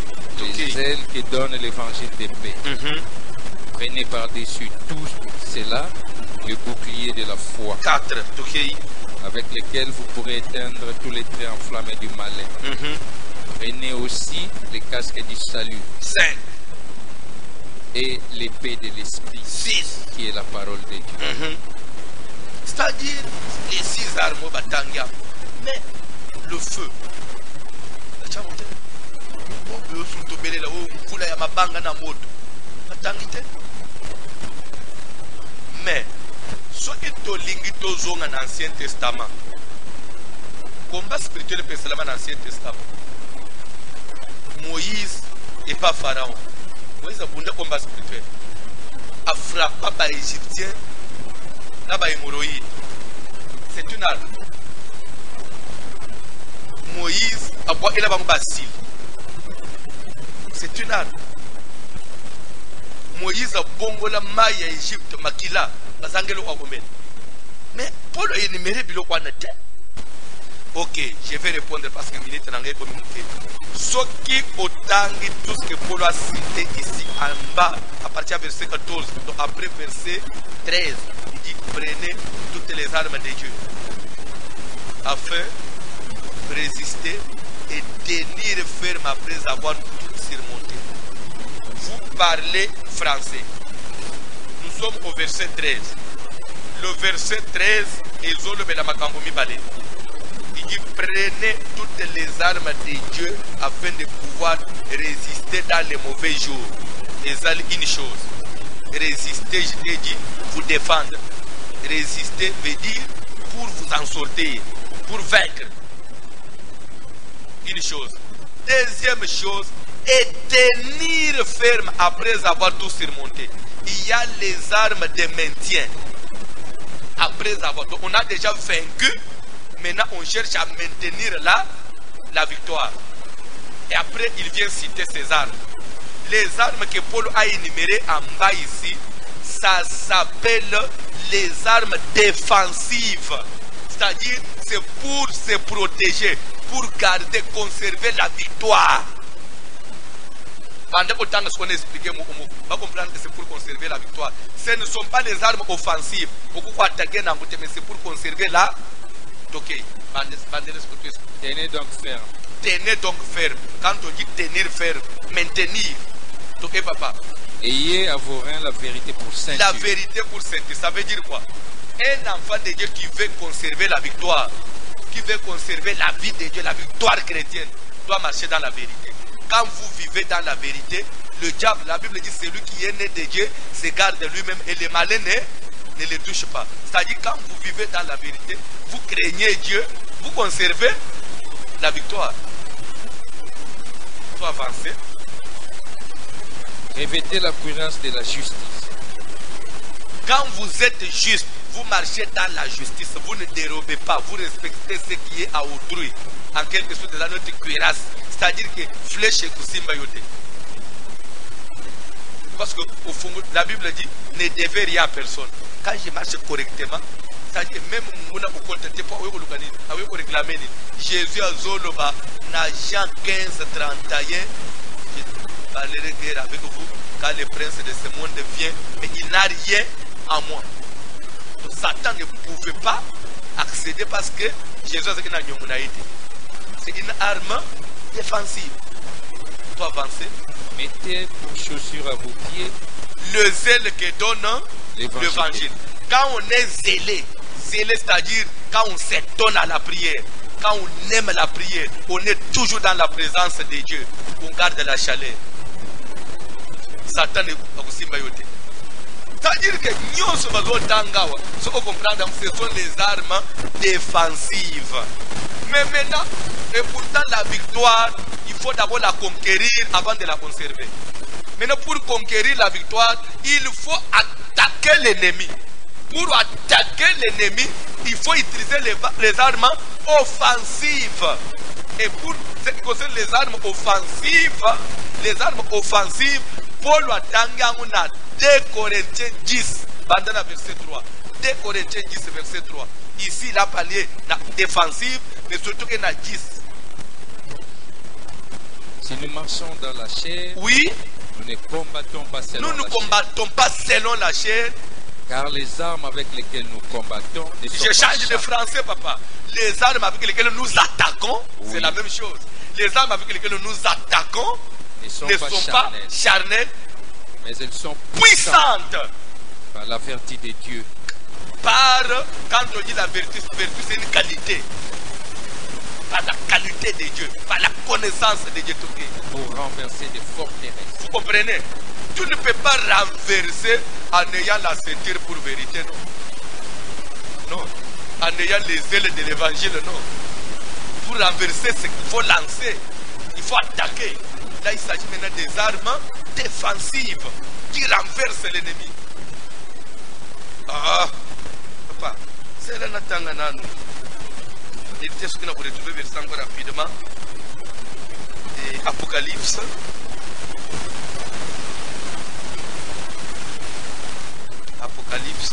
Les ailes qui donnent l'évangile de paix. Prenez par-dessus tout cela le bouclier de la foi. 4. Avec lequel vous pourrez éteindre tous les traits enflammés du malin. Prenez aussi les casques du salut. 5. Et l'épée de l'esprit. 6. Qui est la parole de Dieu. C'est-à-dire les 6 armes au batanga. Mais le feu. Mais ce qui est au lingito zone dans l'Ancien Testament. Combat spirituel dans l'Ancien Testament. Moïse et pas Pharaon. Moïse a fondé combat spirituel. A frappé par les Égyptiens, là-bas hémorroïdes. C'est une arme. Moïse a boité là-bas Basile. C'est une arme. Moïse a bongo la maille à Égypte, Makila, Bazangelo Agomel. Mais Paul a énuméré Bilo Kwanate. Ok, je vais répondre parce que minute n'a pas communiqué. Ce qui autant tout ce que Paul a cité ici en bas, à partir du verset 14, donc après verset 13, il dit prenez toutes les armes de Dieu afin de résister et tenir ferme après avoir tout surmonté. Vous parlez français. Nous sommes au verset 13. Le verset 13, ils ont le Belamakambomi Balé. Il dit prenez toutes les armes de Dieu afin de pouvoir résister dans les mauvais jours. Et ça, une chose. Résister, je t'ai dit, vous défendre. Résister veut dire pour vous en sortir, pour vaincre. Une chose. Deuxième chose, et tenir ferme après avoir tout surmonté. Il y a les armes de maintien. Après avoir, donc on a déjà vaincu. Maintenant, on cherche à maintenir la victoire. Et après, il vient citer ses armes. Les armes que Paul a énumérées en bas ici, ça s'appelle les armes défensives. C'est-à-dire, c'est pour se protéger, pour garder, conserver la victoire. Pendant autant que ce qu'on a expliqué, on va comprendre que c'est pour conserver la victoire. Ce ne sont pas les armes offensives. Beaucoup vont attaquer, mais c'est pour conserver la. Ok, tenez donc ferme. Tenez donc ferme. Quand on dit tenir ferme, maintenir. Ok, papa. Ayez à vos reins la vérité pour ceinture. La vérité pour ceinture, ça veut dire quoi? Un enfant de Dieu qui veut conserver la victoire, qui veut conserver la vie de Dieu, la victoire chrétienne, doit marcher dans la vérité. Quand vous vivez dans la vérité, le diable, la Bible dit, celui qui est né de Dieu se garde lui-même et les malins ne le touchent pas. C'est-à-dire, quand vous vivez dans la vérité, vous craignez Dieu, vous conservez la victoire. Il faut avancer. Revêtez la cuirasse de la justice. Quand vous êtes juste, vous marchez dans la justice, vous ne dérobez pas, vous respectez ce qui est à autrui. En quelque sorte, dans notre cuirasse. C'est-à-dire que flèche et Kusimba yote. Parce que au fond, la Bible dit ne devez rien à personne. Quand je marche correctement, c'est-à-dire même mon au contacté pas avec réclamer Jésus a zoloba na Jean 15:31. Je parlerai guerre avec vous quand le prince de ce monde vient, mais il n'a rien à moi. Donc Satan ne pouvait pas accéder parce que Jésus a dit que c'est une arme défensive. Pour avancer. Mettez pour chaussure à vos pieds le zèle que donne l'évangile. Quand on est zélé, c'est-à-dire quand on s'étonne à la prière, quand on aime la prière, on est toujours dans la présence de Dieu, on garde la chaleur. Satan est aussi mayoté. C'est-à-dire que nous sommes dans ce qu'on comprend, ce sont les armes défensives. Mais maintenant, et pourtant la victoire, il faut d'abord la conquérir avant de la conserver. Maintenant, pour conquérir la victoire, il faut attaquer l'ennemi. Pour attaquer l'ennemi, il faut utiliser les armes offensives. Et pour ce qui concerne les armes offensives, Paul a tangué à 2 Corinthiens 10, bandana verset 3. 2 Corinthiens 10, verset 3. Ici, il a parlé de défensive, mais surtout qu'il y a 10. Si nous marchons dans la chair, oui, nous ne combattons pas selon nous ne combattons pas selon la chair. Car les armes avec lesquelles nous combattons ne sont Je pas change de français, papa. Les armes avec lesquelles nous attaquons, oui, c'est la même chose. Les armes avec lesquelles nous attaquons ne sont pas charnelles, mais elles sont puissantes par la vertu de Dieu. Quand on dit la vertu c'est une qualité. Par la qualité de Dieu, par la connaissance de Dieu. Pour renverser des forteresses. Vous comprenez? Tu ne peux pas renverser en ayant la ceinture pour vérité, non. Non. En ayant les ailes de l'évangile, non. Pour renverser, c'est qu'il faut lancer. Il faut attaquer. Là, il s'agit maintenant des armes défensives qui renversent l'ennemi. Ah, papa, c'est là Natanganano. Il était ce qu'on a pour retrouver verset encore rapidement. Et Apocalypse. Apocalypse.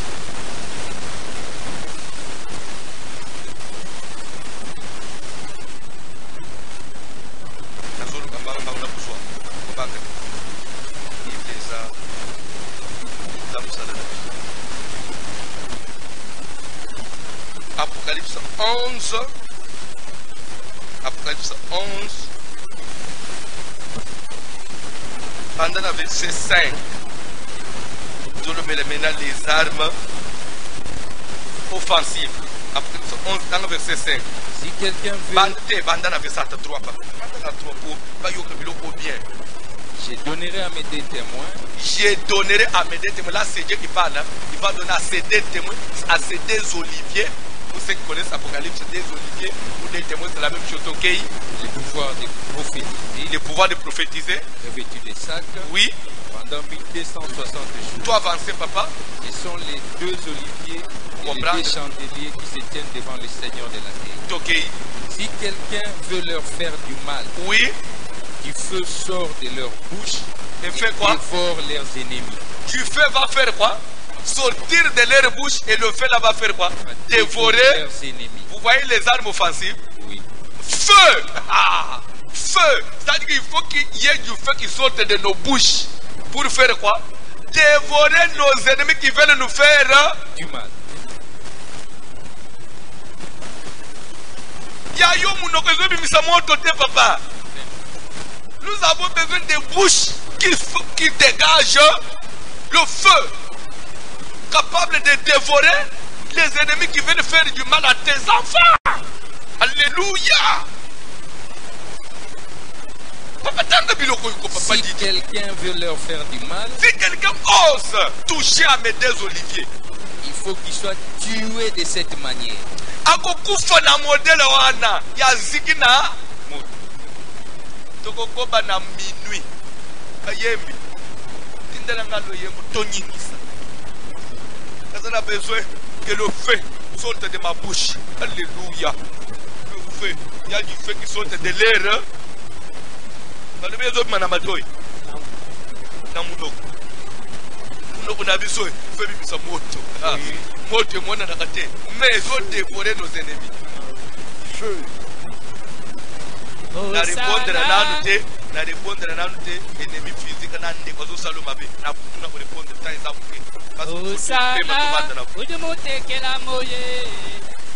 Apocalypse 11. Apocalypse 11. Pendant le verset 5. Nous mettons maintenant les armes offensives. Apocalypse 11 dans le verset 5. Si quelqu'un veut, je donnerai à mes deux témoins. Je donnerai à mes deux témoins. Là, c'est Dieu qui parle. Il va donner à ses deux témoins, à ses deux oliviers. Pour ceux qui connaissent l'Apocalypse, des oliviers ou des témoins, c'est la même chose. Ok. Le pouvoir de prophétiser. Le pouvoir de prophétiser. Revêtu de sacs. Oui. Pendant 1260 jours. Toi, avancez, papa. Ce sont les deux oliviers et les deux chandeliers qui se tiennent devant le Seigneur de la terre. Ok. Si quelqu'un veut leur faire du mal, oui, du feu sort de leur bouche et fait quoi? Dévore leurs ennemis. Du feu va faire quoi? Sortir de leur bouche et le feu là va faire quoi? Dévorer leurs ennemis. Vous voyez les armes offensives? Oui. Feu! Ah! Feu! C'est-à-dire qu'il faut qu'il y ait du feu qui sorte de nos bouches. Pour faire quoi? Dévorer nos ennemis qui veulent nous faire du mal. Papa. Nous avons besoin de bouches qui dégagent le feu, capable de dévorer les ennemis qui veulent faire du mal à tes enfants. Alléluia. Si quelqu'un veut leur faire du mal, si quelqu'un ose toucher à mes deux oliviers, il faut qu'il soit tué de cette manière. Akokufa na modele wana ya ziki na moto tokokoba na minuit ayembi tindela ngalo yembo tonyingisa. Nous avons besoin que le feu sorte de ma bouche. Alléluia. Le feu, il y a du feu qui sorte de l'air. Nous avons besoin de Manamatoi. Namunoko. Nous avons besoin de feu bibisa moto. Moto mwana na kate. Mais ils ont dévoré nos ennemis. Feu. Na répondre à nous, na répondre à nous, ennemi physique na ndeko zo saloma be. Na kutuna ko répondre tant ça vous. Osana, ujimutekela moye.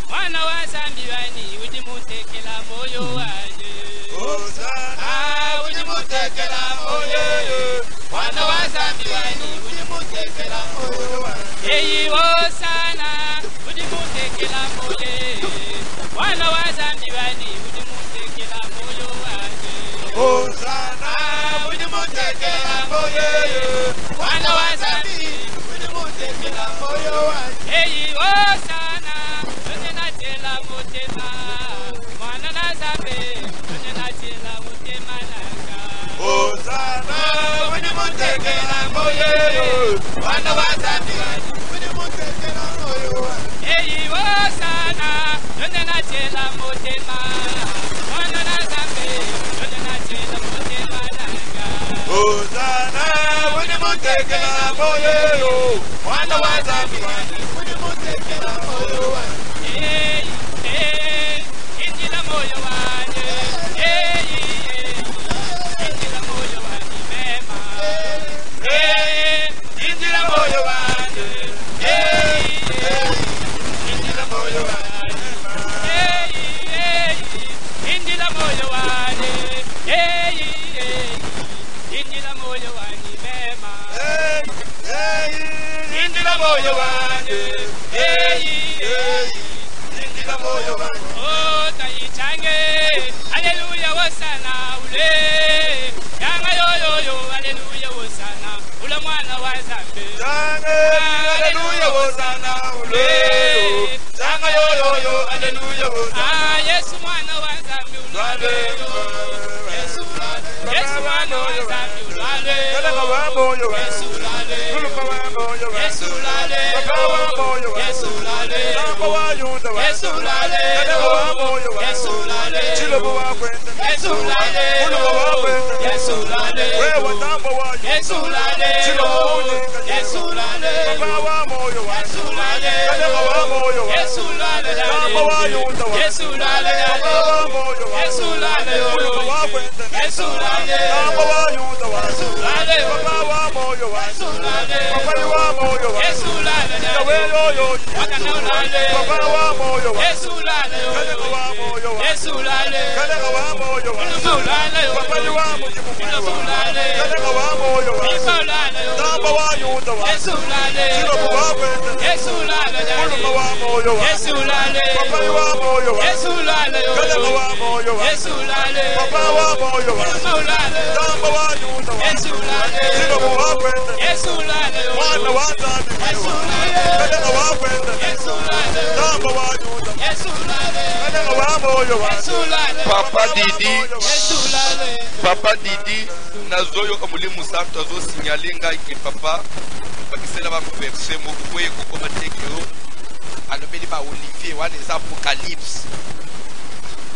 Mwana wa Zambiwani, ujimutekela moyo waje. Osana, ujimutekela moye. Mwana wa Zambiwani, ujimutekela moyo waje. Eyi Osana, ujimutekela moye. Mwana wa Zambiwani, ujimutekela moyo waje. Osana, ujimutekela moye. Mwana wa Zambiwani. Eyi Osana, yonena tela motema, mwana na Zambe, yonena tela motema nanga. Osana, wini mutekela moye, mwana wa Zambe, wini mutekela moye. Eyi Osana, yonena tela motema, mwana na Zambe, yonena tela motema nanga. Osana, wini mutekela moye, mwana wa Zambe. Oh, Taichange, Hallelujah, Wasana, Ule, Yanga yo, Hallelujah, Wasana, Ula mwana wa Zambe, Hallelujah, Wasana, Ule, Yanga yo, Hallelujah, Wasana, Yesu mwana wa Zambe, Ule, Yesu mwana wa Zambe, Ule, Yesu lale, Yesu lale, Yesu lale, Yesu lale, Yesu lale, Yesu lale, Yesu lale, Yesu lale, Yesu lale, Yesu lale, Yesu lale, Papa Didi, nazoyo kamuli musanto azo signalinga ki papa bakisela ba verset mo kwe ko komatekyo alobeli ba Olivier wa les apocalypses.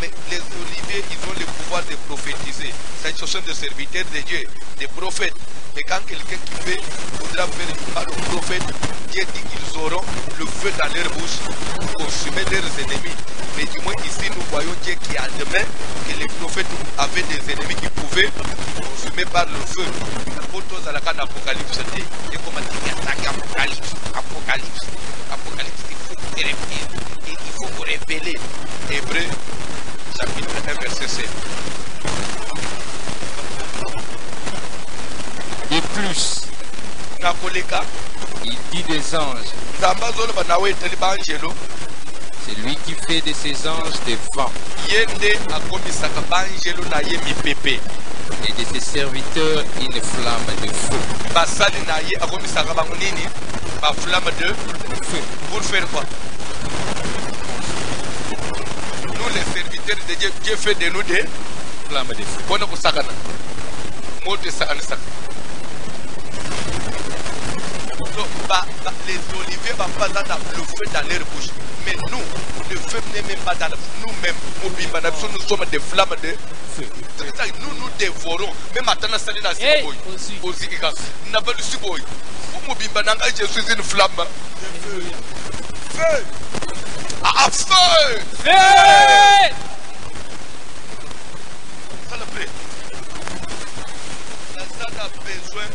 Mais les Oliviers, ils ont le pouvoir de prophétiser. Ce sont des serviteurs de Dieu, des prophètes. Mais quand quelqu'un qui fait, voudra faire du mal aux prophètes, Dieu dit qu'ils auront le feu dans leur bouche pour consumer leurs ennemis. Mais du moins ici, nous voyons Dieu qui admet que les prophètes avaient des ennemis qui pouvaient consumer par le feu. Apocalypse, et comment dire, Apocalypse, il faut vous révéler. Hébreu, chapitre 1, verset 7. Et plus, il dit des anges. C'est lui qui fait de ses anges des vents. Et de ses serviteurs une flamme de feu. Pour faire quoi? Nous les serviteurs de Dieu, Dieu fait de nous des flammes de feu. Les oliviers ne vont pas dans le feu dans leur bouche. Mais nous, le feu n'est même pas dans nous-mêmes. Nous sommes des flammes de feu. Nous nous dévorons. Même maintenant, ça n'est pas si beau. Nous n'avons pas le suboy. Je suis une flamme. Feu! Ah, feu! Feu! Ça le fait. Ça a besoin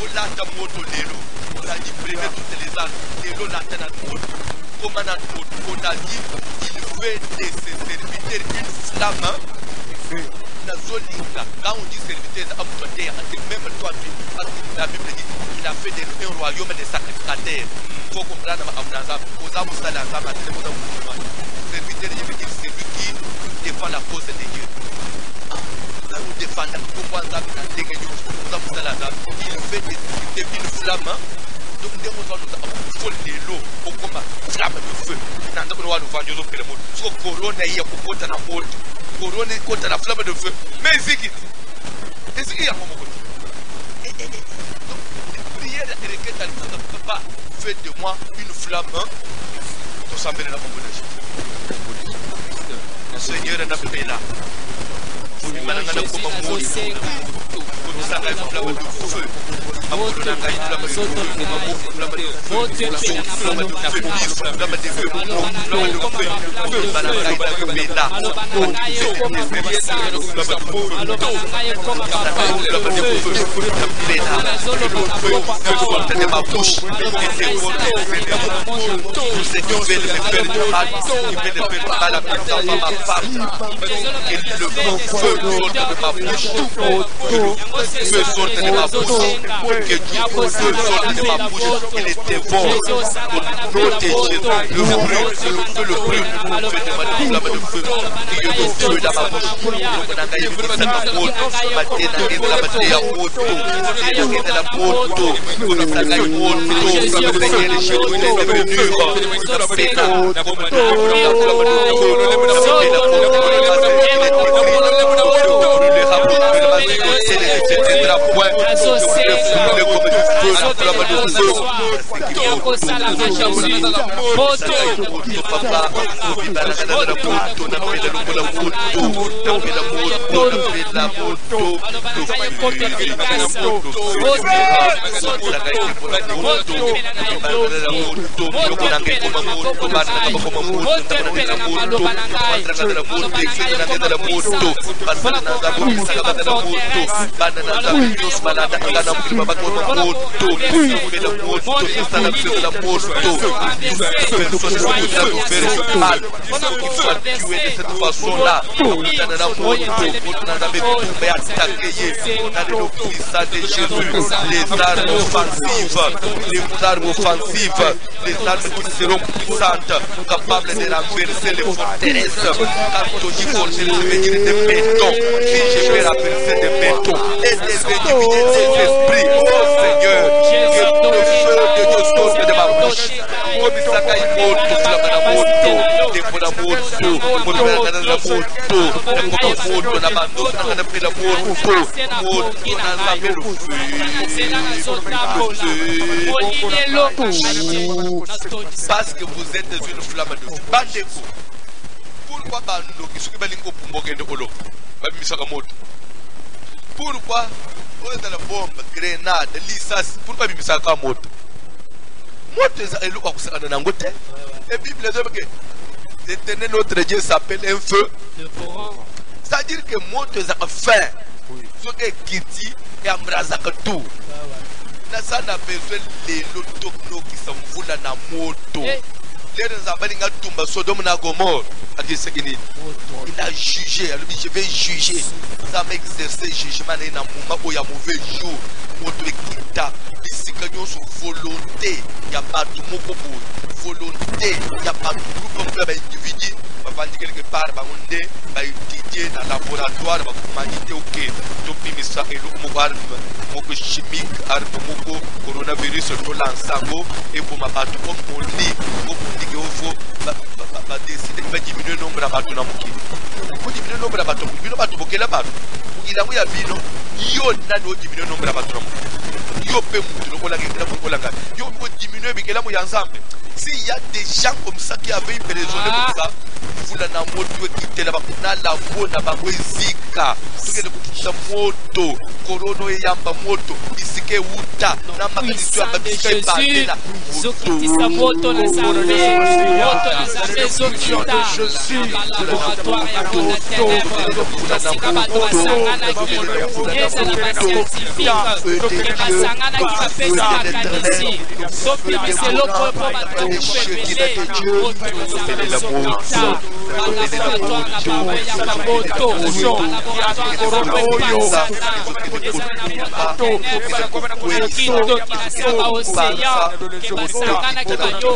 de la moto l'élo. On a dit prévenir toutes les âges. L'élo la tête à moto. Comme on a dit, il fait de ses serviteurs une flamme. Quand on dit serviteur, même toi, la Bible dit qu'il a fait de nous un royaume de sacrificateurs. Il faut comprendre serviteur de Dieu, c'est celui qui défend la cause de Dieu. Là, nous défendons pourquoi il fait des flammes. Donc, nous avons fait l'eau comme flamme de feu. Nous avons fait le monde. Corona est contre la haute. Corona est contre la flamme de feu. Mais c'est qui? Est-ce qu'il y a un moment? Donc, les prières et les quêtes ne peuvent pas faire de moi une flamme. Tout ça, c'est la combinaison. Seigneur, n'a pas là. Feu sorte de ma bouche, que tout feu sorte de ma bouche, il est dévore pour protéger le feu, le bruit, le feu de ma flamme de feu, il y a le feu dans ma bouche, pour que je puisse être moto, ma tête dans la bataille à moto, et dans la moto, pour que je puisse moto, Seigneur, les choses sont devenues, la péna, comme la flamme de feu, et ne s'éteindra point. Je voudrais brûler comme du feu la flamme de feu. Les armes qui seront puissantes, capables de renverser les forteresses. Quand on dit forteresses, ça veut dire des bétons. Si je vais renverser des bétons et des individus, des esprits, oh Seigneur, que le feu de Dieu sorte de ma bouche. Parce que vous êtes une flamme de feu. Pourquoi pourquoi vous êtes la bombe, grenade, lissas, pourquoi vous êtes la moto? Et Bible dit que l'éternel notre Dieu s'appelle un feu. C'est-à-dire que moto est faim. Ce qui est Kitty et Amrazak tout. Ça n'a besoin de l'autochno qui s'envolent dans la moto. Les Abalinga Tumba, Sodome na Gomorre. Il a jugé, je vais juger. Ça m'a exercé jugement dans un moment où il y a un mauvais jour. Moto Kita, volonté, il n'y a pas de mot pour volonté, il n'y a pas de groupe comme individu. On va dire quelque part, on va étudier dans le laboratoire, on va dire ok, tout le ça et le mot chimique, arme coronavirus, tout l'ensemble, et pour ma part, comme on dit, il faut décider de diminuer le nombre de bateaux dans le monde. Il faut diminuer le nombre de bateaux. Il faut diminuer le nombre de bateaux. Il faut diminuer le nombre de bateaux. S'il y a des gens comme ça qui avaient une raison comme ça, vous l'avez quitté la bonne zika. Tout le moto, corono et yamba moto, isike uta, namakiswa babike badela. Zokitisa moto na sambe, moto na sambe zokita. Laboratoire ya bona ténèbre, sika bato basangana ki, eza na bascientifique, basangana ki bapesi makanisi. Topimisa eloko po bato kupepele, moto na sambe zokita. Laboratoire na bawe ya bamoto, laboratoire na bawe pasana, eza na moto ténèbre, kito kinasaba océan, ke basangana ki bayokani,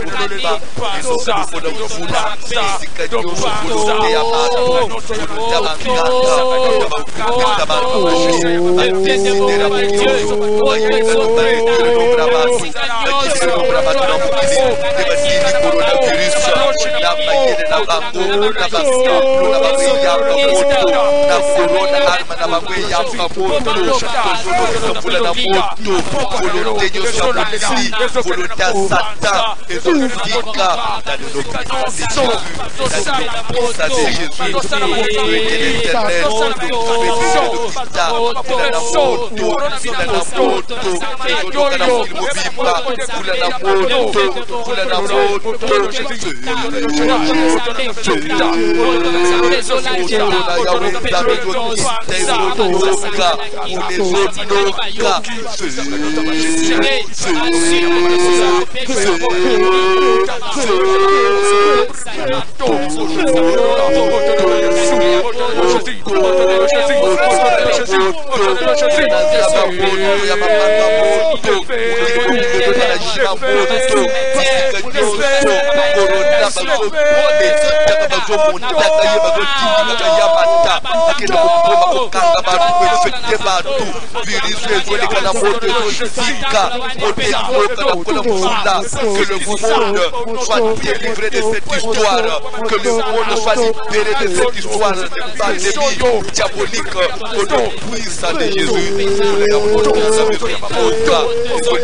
soit délivré de cette histoire, que le monde soit libéré de cette histoire de pandémie diabolique, au nom puissant de Jésus.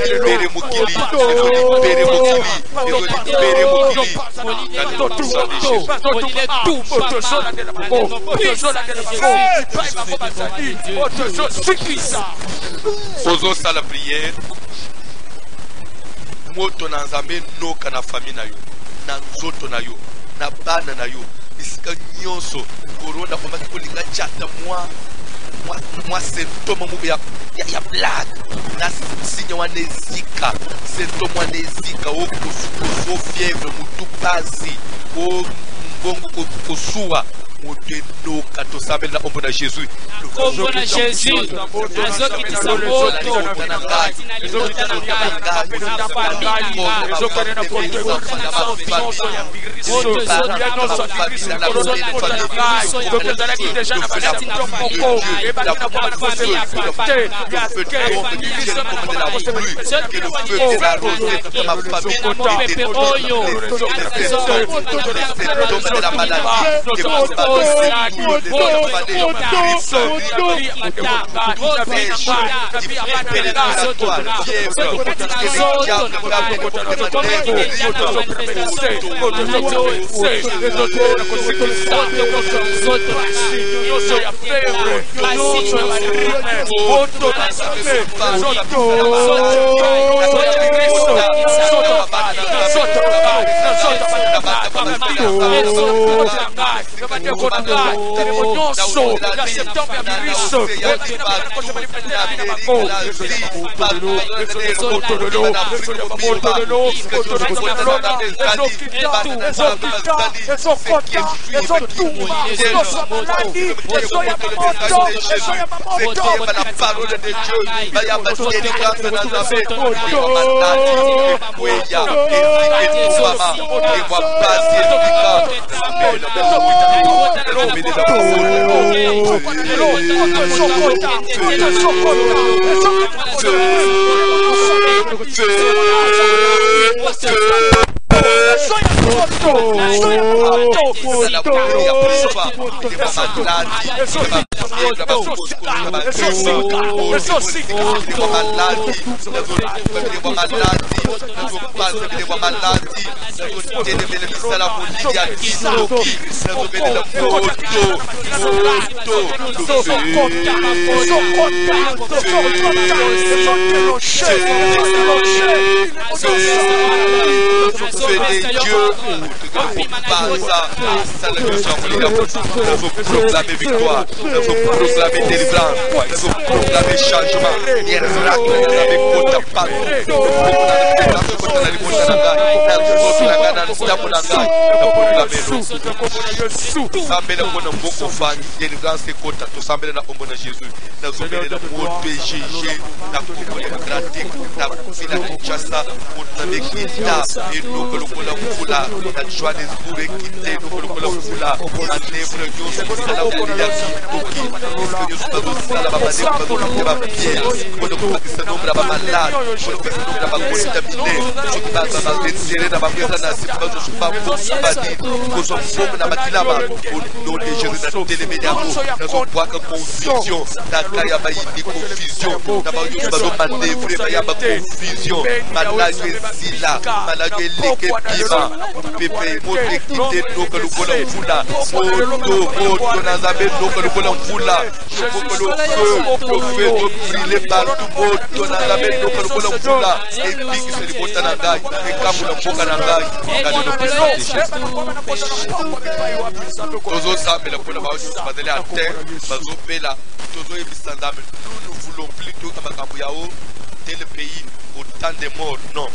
Libérez Mokili, libérez Mokili, libérez Mokili, dans le puissant de Jésus. Faisons ça la prière. Moto na nzambe noka na famille na yo na nzoto na yo na bana na yo isika nyonso corona komaki kolinga chata mwa symptôme ya blague na signe wana ezika symptôme wana ezika o fièvre mutu pasi o ngongo kosuwa moto tosambela ombo na Jésus. Kombo na Jésus, azokitisa moto proclamer victoire, proclamer délivrance, proclamer changement, nous voulons plutôt tel pays autant de morts. Non,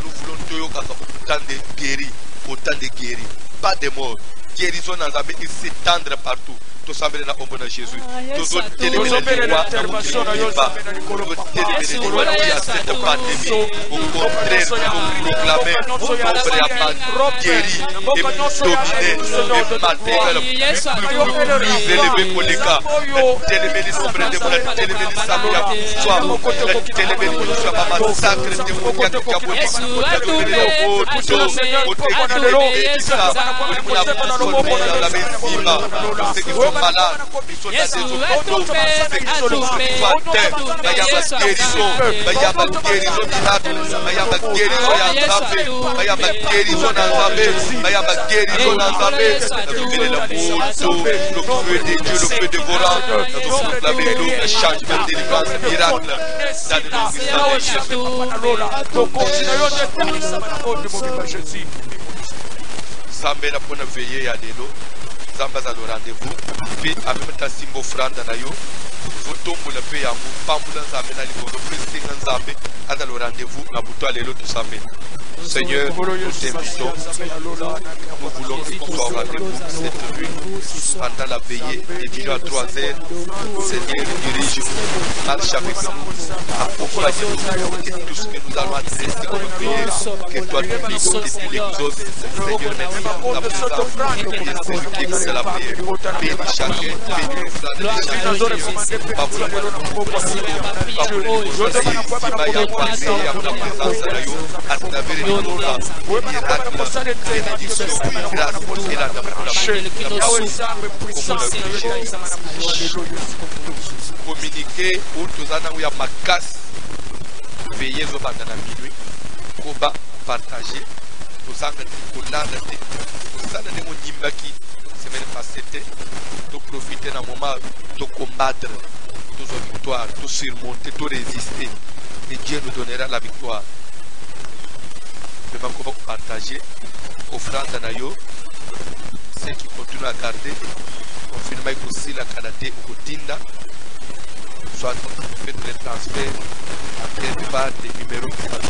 nous voulons autant de guéris, autant de guéris, pas de morts. Guérison s'étendre partout. tosambele na ombo na Jésus tozotelemela liwa na mokiliba tozotelemela liwa ya cette pandémie au contraire toproclamer nombre ya guéri et dominé et matériel plus élevé pour les cas telemeli sombre de mon telemeli sabia soit telemeli soit ma massacre de mon ya kaboni ceux qui sont malades, ils sont dans des hôpitaux, ceux qui sont soignés, il y a ma guérison, il y a ma guérison miracle, il y a ma guérison Yanzabé, il y a ma guérison Yanzabé, il y a ma guérison Yanzabé, le feu de Dieu, le feu dévorant, la vérité, le changement, délivrance, miracle, dans le nom de Jésus. Zambé la bonne veillée à l'élo. Zamba za rendez-vous puis avec ta simbo franda na yo votombo la pe yango pambula nzambe na libondo presinga nzambe ata le rendez-vous na buto alelo tout ça. Seigneur, nous t'invitons, nous voulons que tu sois au rendez-vous cette nuit pendant la veillée de 2 à 3 heures. Seigneur, dirige-nous, marche avec nous, accompagne-nous et tout ce que nous allons adresser comme prière, que toi tu exauces, Seigneur, maintenant ta présence et celui qui exauce la prière, bénis chacun, bénis le frère de chacun, pas pour la communiquer ou tous en a ma casse veiller au bandana minuit koba partager tous en pour l'âme tous en de mon nimbaki semaine passée de profiter d'un moment de combattre tous aux victoires tout surmonter tout résister et Dieu nous donnera la victoire. Je vais partager offrande à Nayo, ceux qui continuent à garder, confirmer que aussi la Canadé ou Tinda, soit fait le transfert à quelque part des numéros qui sont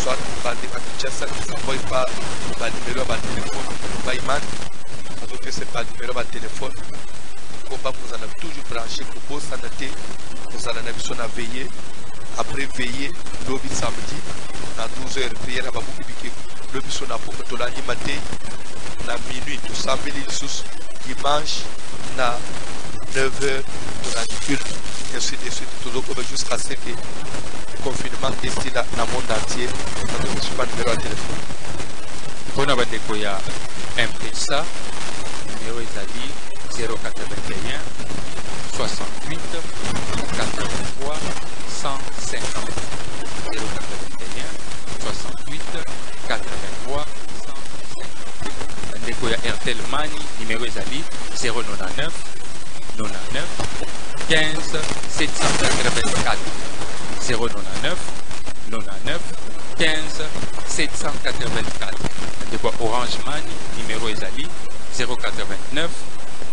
soit par des Kinshasa qui ne s'envoient pas par numéro à téléphone, par Iman, parce que c'est par numéro à téléphone. Combat vous en avez toujours branché, que vous en avez, vous en avez besoin de veiller. Après veiller, lobby samedi, à 12h, prière à Babou Kibiki, lobby son apôtre, Tolani Maté, na minuit, tout samedi, dimanche, na 9h, Tolani culte, et ainsi de suite, toujours jusqu'à ce que le confinement est ici dans le monde entier, parce que je ne suis pas numéro de téléphone. Pour nous, il y a M-Pesa, numéro Isali 081 68 83 150 081 68 83 150. Ndeko ya Airtel Money numéro Isali 099 99 15 784 099 99 15 784. Ndeko Orange Money numéro Isali 089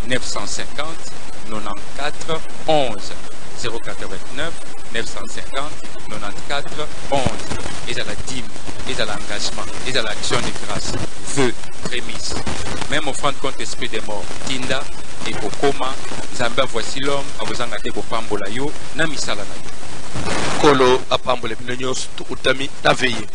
950 94 11 089 950 94 11. Et à la dîme, et à l'engagement, et à l'action de grâce, feu, prémisse. Même offrande contre esprit des morts, Tinda et Kokoma, Zamba voici l'homme, à vous engager pour Pambola yo, Namisala na yo. Kolo a Pambola Pinonyos, tout utami, na veillé.